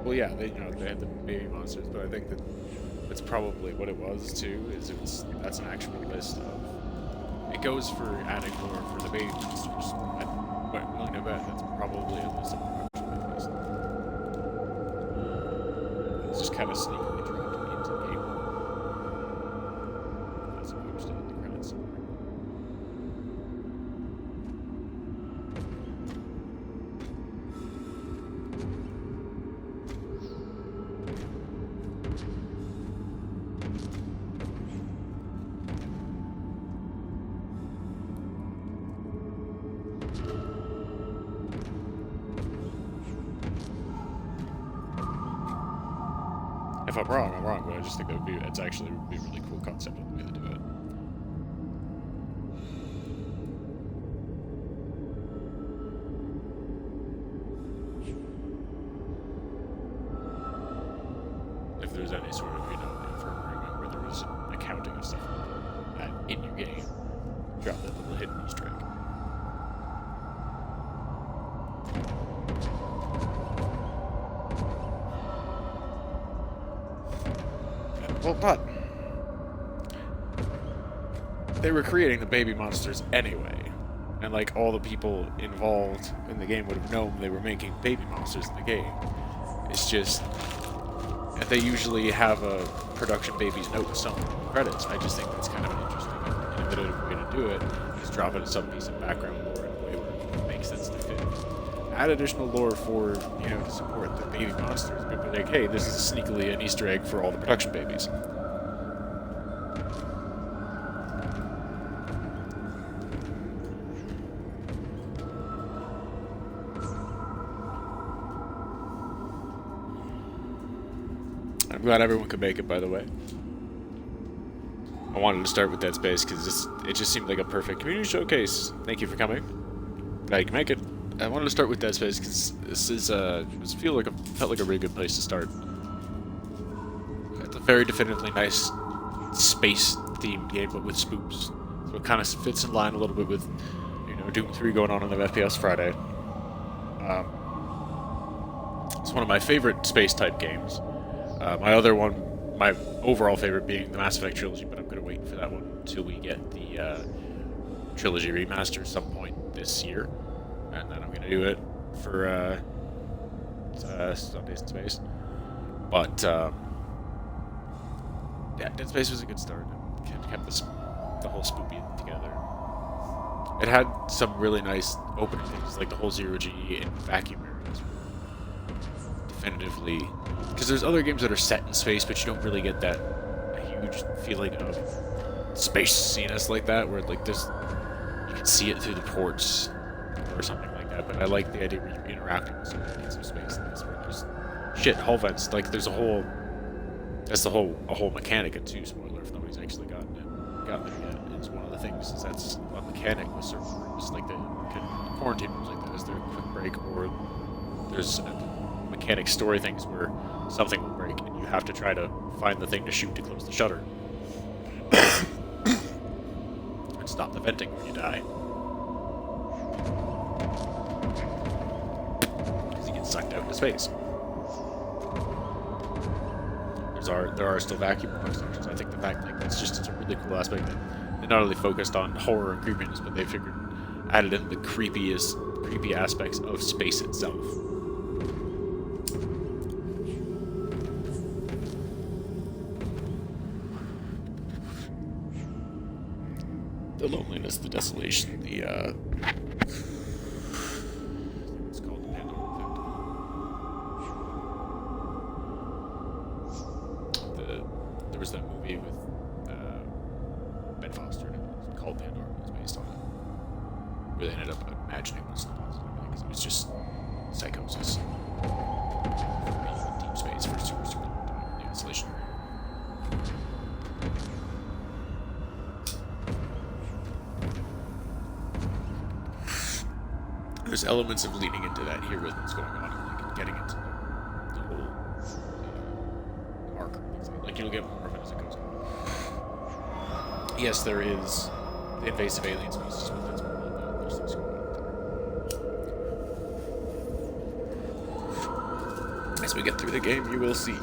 Well, yeah, they had the baby monsters, but I think that that's probably what it was too. That's an actual list of. It goes for adding lore for the baby monsters. I'm willing to bet that's probably a list of production list. It's just kind of sneakily dropped into the game as opposed to the credits. If I'm wrong, I'm wrong, but I just think it's actually would be a really cool concept of the way they do it. If there's any sort of, infirmary where there is an accounting of stuff like that in your game, drop that little hidden Easter egg. Well, but they were creating the baby monsters anyway, and like all the people involved in the game would have known they were making baby monsters in the game. It's just that they usually have a production baby's note somewhere in the credits. I just think that's kind of an interesting and innovative way to do it, is drop in some decent background lore in a way where it makes sense to fit. Add additional lore for, to support the baby monsters, but like, hey, this is sneakily an Easter egg for all the production babies. I'm glad everyone could make it, by the way. I wanted to start with Dead Space because it just seemed like a perfect community showcase. Thank you for coming. Glad you can make it. I wanted to start with Dead Space because this is felt like a really good place to start. It's a very definitively nice space-themed game, but with spooks. So it kind of fits in line a little bit with, Doom 3 going on the FPS Friday. It's one of my favorite space-type games. My overall favorite being the Mass Effect trilogy, but I'm going to wait for that one until we get the trilogy remaster some point this year. And then I'm going to do it for Sundays in Space. But, yeah, Dead Space was a good start. It kept the whole spoopy together. It had some really nice opening things, like the whole zero-G and vacuum areas. Definitively, because there's other games that are set in space, but you don't really get that huge feeling of space-iness like that, where like you can see it through the ports or something like that. But I like the idea where you're interacting with some things of space in this, where there's hull vents. Like there's a whole mechanic in 2, spoiler if nobody's actually gotten there yet. It's one of the things is that's a mechanic with certain rooms, like the quarantine rooms like that. Is there a quick break, or there's mechanic story things where something will break and you have to try to find the thing to shoot to close the shutter and stop the venting when you die, because you get sucked out into space. There are still vacuum monsters. I think the fact it's a really cool aspect that they not only focused on horror and creepiness, but they added in the creepy aspects of space itself. The loneliness, the desolation, it's called the Pandora effect. There was that movie with Ben Foster in it. It was called Pandora. It was based on it. Where they ended up imagining what's the positive, because it was just psychosis. Being in deep space for super long time. The isolation. There's elements of leaning into that here with what's going on, and getting into the whole arc. Like you'll get more of it as it goes on. Yes, there is the invasive alien species with its world, but there's things going on there. As we get through the game, you will see.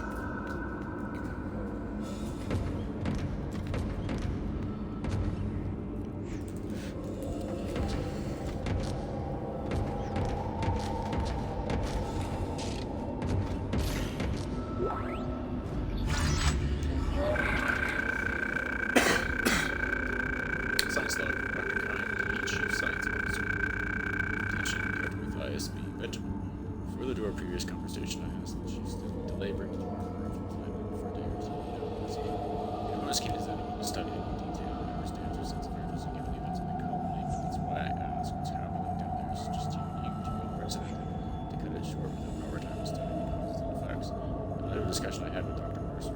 Discussion I had with Dr. Morris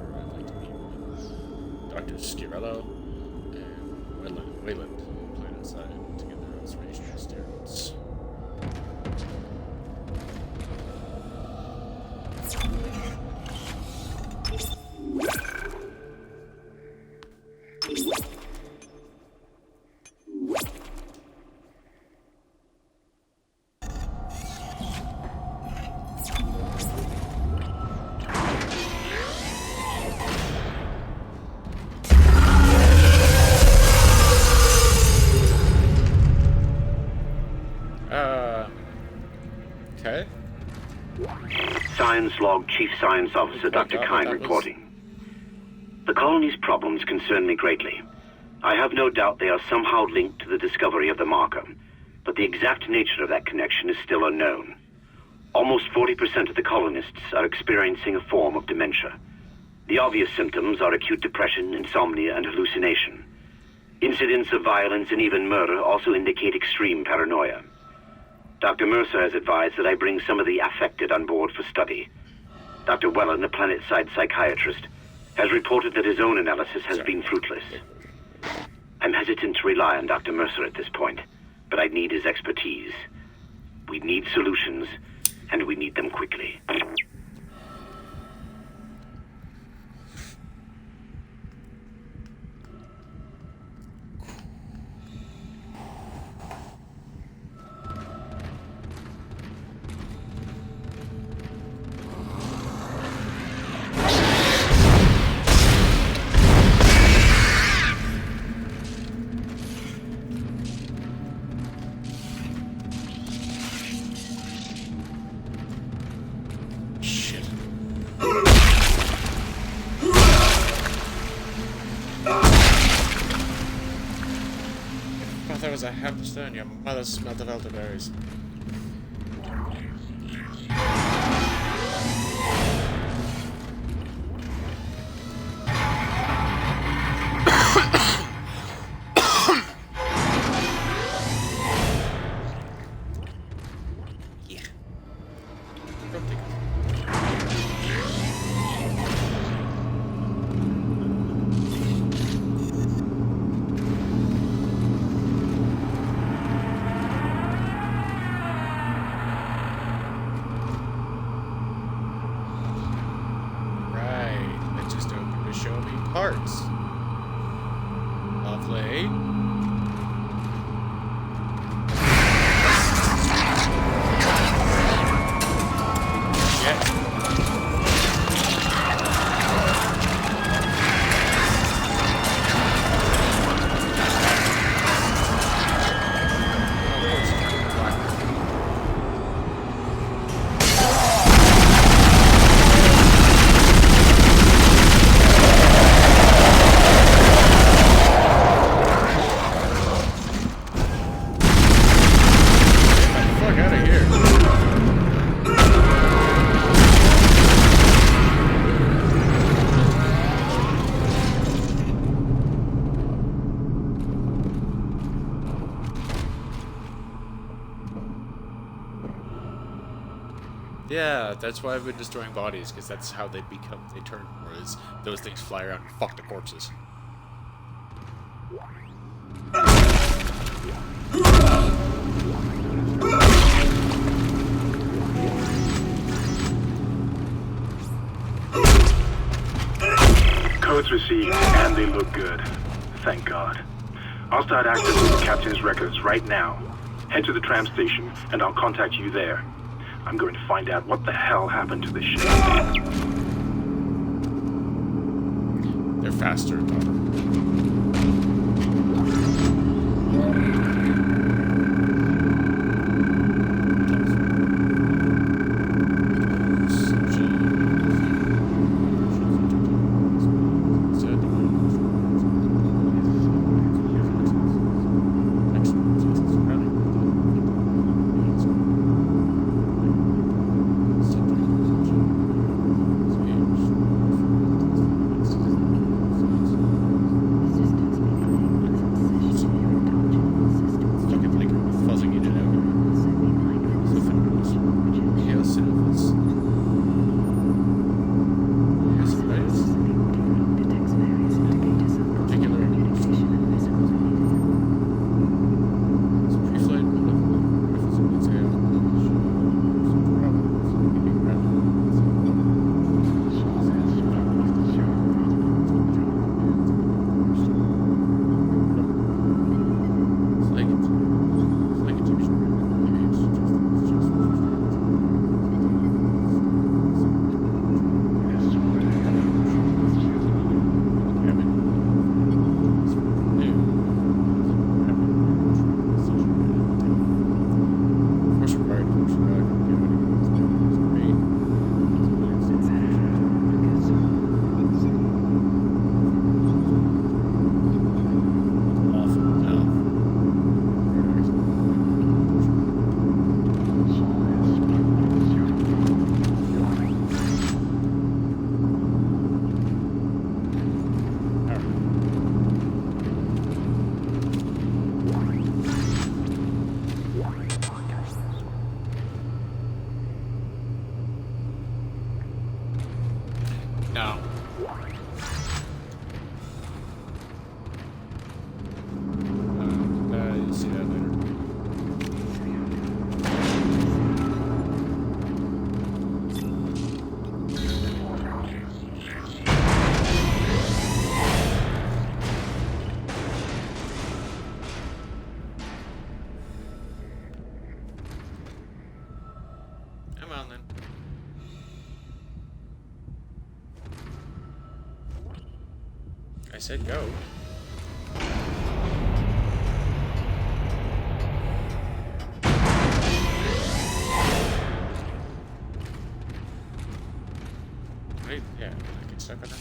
Dr. Scirello and Wayland plan outside to get their observation steroids. Okay. Science Log Chief Science Officer Dr. Kine reporting. The colony's problems concern me greatly. I have no doubt they are somehow linked to the discovery of the marker, but the exact nature of that connection is still unknown. Almost 40% of the colonists are experiencing a form of dementia. The obvious symptoms are acute depression, insomnia, and hallucination. Incidents of violence and even murder also indicate extreme paranoia. Dr. Mercer has advised that I bring some of the affected on board for study. Dr. Wellen, a planet-side psychiatrist, has reported that his own analysis has been fruitless. I'm hesitant to rely on Dr. Mercer at this point, but I need his expertise. We need solutions, and we need them quickly. There was a hamster and your mother smelled of elderberries. Parts. Lovely. Yeah, that's why I've been destroying bodies, because that's how they turn, whereas those things fly around and fuck the corpses. Codes received, and they look good. Thank God. I'll start accessing the captain's records right now. Head to the tram station, and I'll contact you there. I'm going to find out what the hell happened to this ship. They're faster, No. You'll see that later. Come on then. I said go. Wait, yeah, I get stuck on that.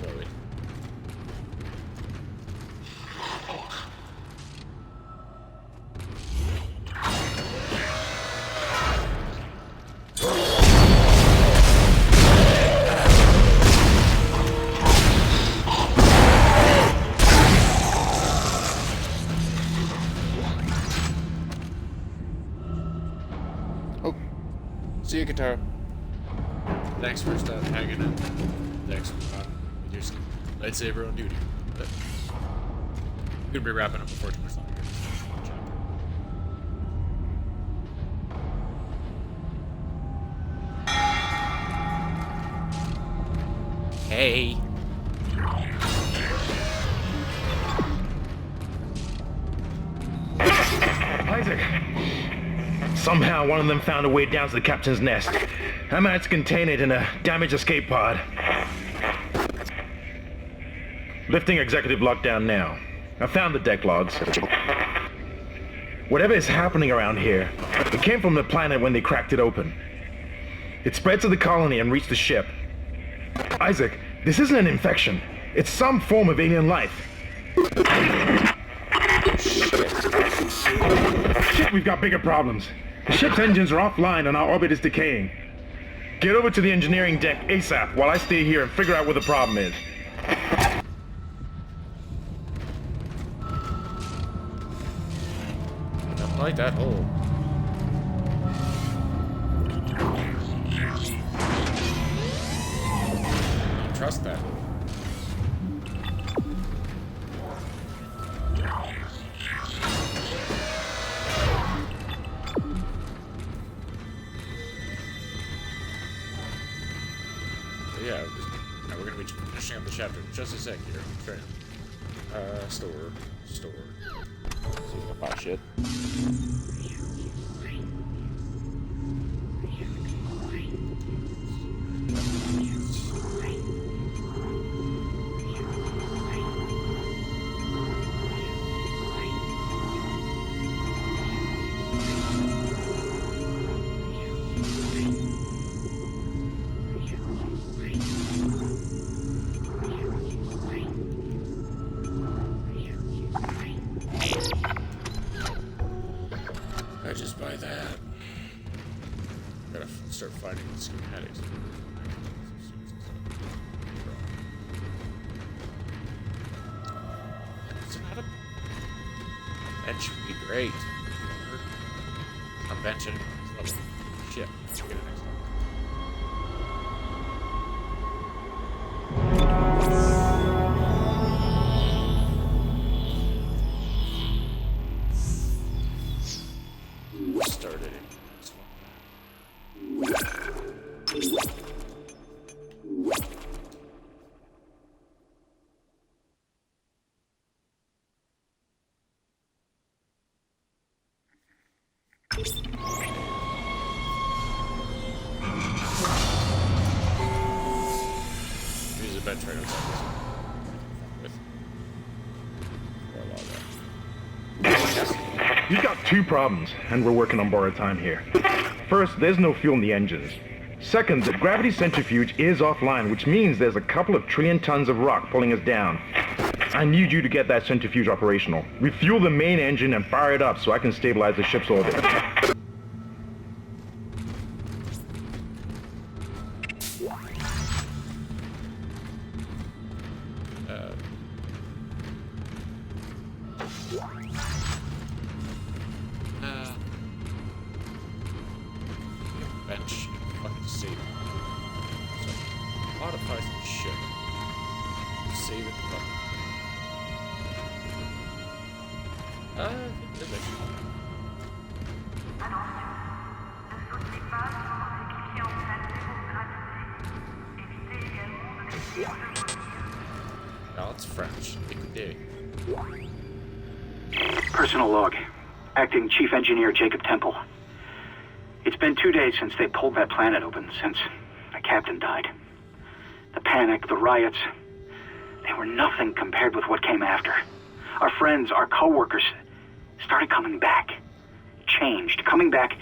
Oh, wait. Oh, see you, Kintaro. Thanks for hanging in. Thanks for with your lightsaber on duty. But we're gonna be wrapping up before too much longer. Hey. Isaac! Somehow one of them found a way down to the captain's nest. I managed to contain it in a damaged escape pod. Lifting executive lockdown now. I found the deck logs. Whatever is happening around here, it came from the planet when they cracked it open. It spread to the colony and reached the ship. Isaac, this isn't an infection. It's some form of alien life. Shit, we've got bigger problems. The ship's engines are offline and our orbit is decaying. Get over to the engineering deck ASAP while I stay here and figure out what the problem is. Don't like that hole. Don't trust that. Yeah, we're gonna be finishing up the chapter in just a sec here. Okay. Store. See if we can buy shit. I just buy that. Gotta start finding the schematics. So how to bench would be great. I'm benching. Shit. Let's get it next time. Started it. Use a bench right outside this. We've got two problems, and we're working on borrowed time here. First, there's no fuel in the engines. Second, the gravity centrifuge is offline, which means there's a couple of trillion tons of rock pulling us down. I need you to get that centrifuge operational. Refuel the main engine and fire it up so I can stabilize the ship's orbit. Bench and fucking save. So, modify some shit. Save it. I think there's actually. No, it's French. Écoutez. Personal log. Acting Chief Engineer Jacob Temple. It's been 2 days since they pulled that planet open, since the captain died. The panic, the riots, they were nothing compared with what came after. Our friends, our co-workers, started coming back. Changed, coming back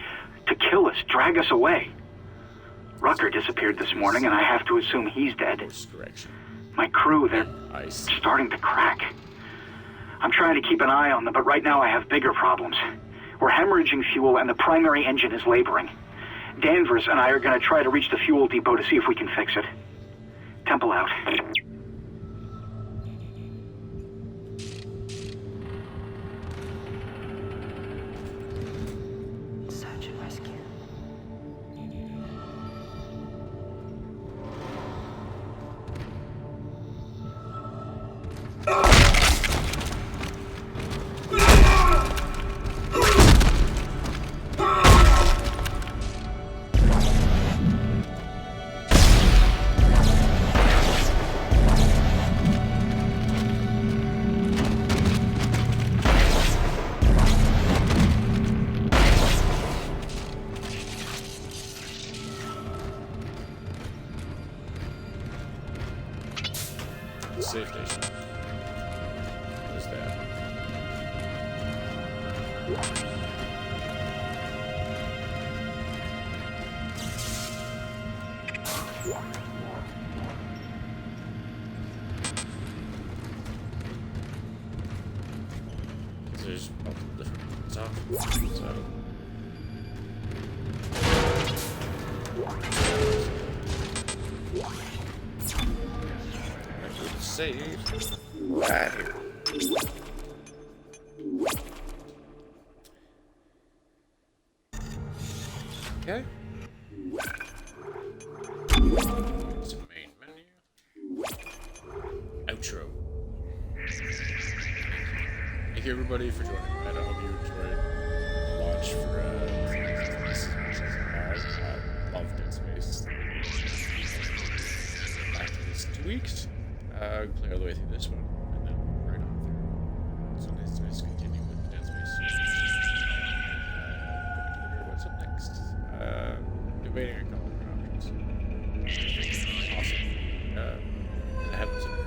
to kill us, drag us away. Rucker disappeared this morning, and I have to assume he's dead. My crew, they're starting to crack. I'm trying to keep an eye on them, but right now I have bigger problems. We're hemorrhaging fuel, and the primary engine is laboring. Danvers and I are going to try to reach the fuel depot to see if we can fix it. Temple out. Search and rescue. Safe station. What is that? There's multiple different stuff. So. Save right here. Okay. It's a main menu. Outro. Thank you everybody for joining. I hope you enjoyed the launch for love Dead Space. After this 2 weeks. Play all the way through this one, and then right on through. So let's continue with Dead Space. What's up next? Debating a couple of options. Awesome. I haven't seen it.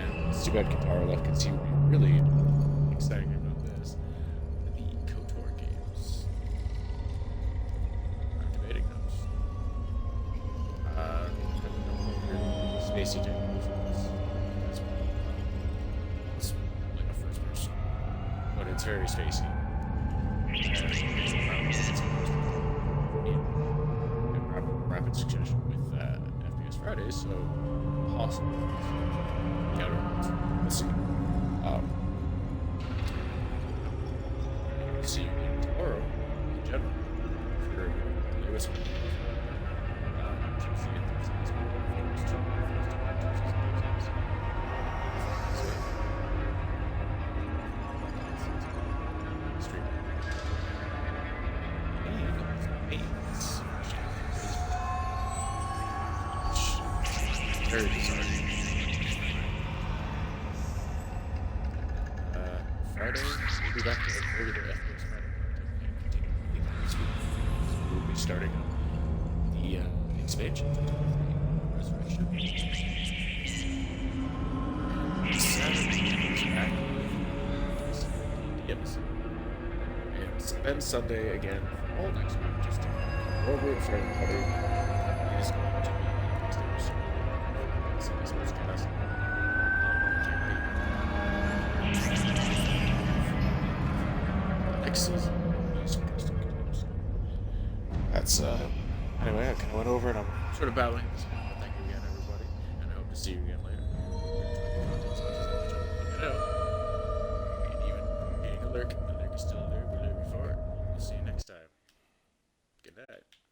And it's too bad Kintaro left because he would be really excited about this. The KOTOR games. I'm debating those. Spacey technologies. It's like a first person, but it's very spacey. Rapid succession with FPS Fridays, so possible. We'll see. See you tomorrow in general for the newest one. Very bizarre. Friday, we'll be back to the regular FPS Friday. This week, we'll be starting the expansion. Resurrection. It's then Sunday again for all next week. Just to go over it for everybody. It is going to be Sunday's podcast. Next season. That's anyway, I kind of went over it. I'm sort of battling this one. Thank you again, everybody. see you again later. Let me know. And even getting a lurk is still there. We live before it. We'll see you next time. Good night.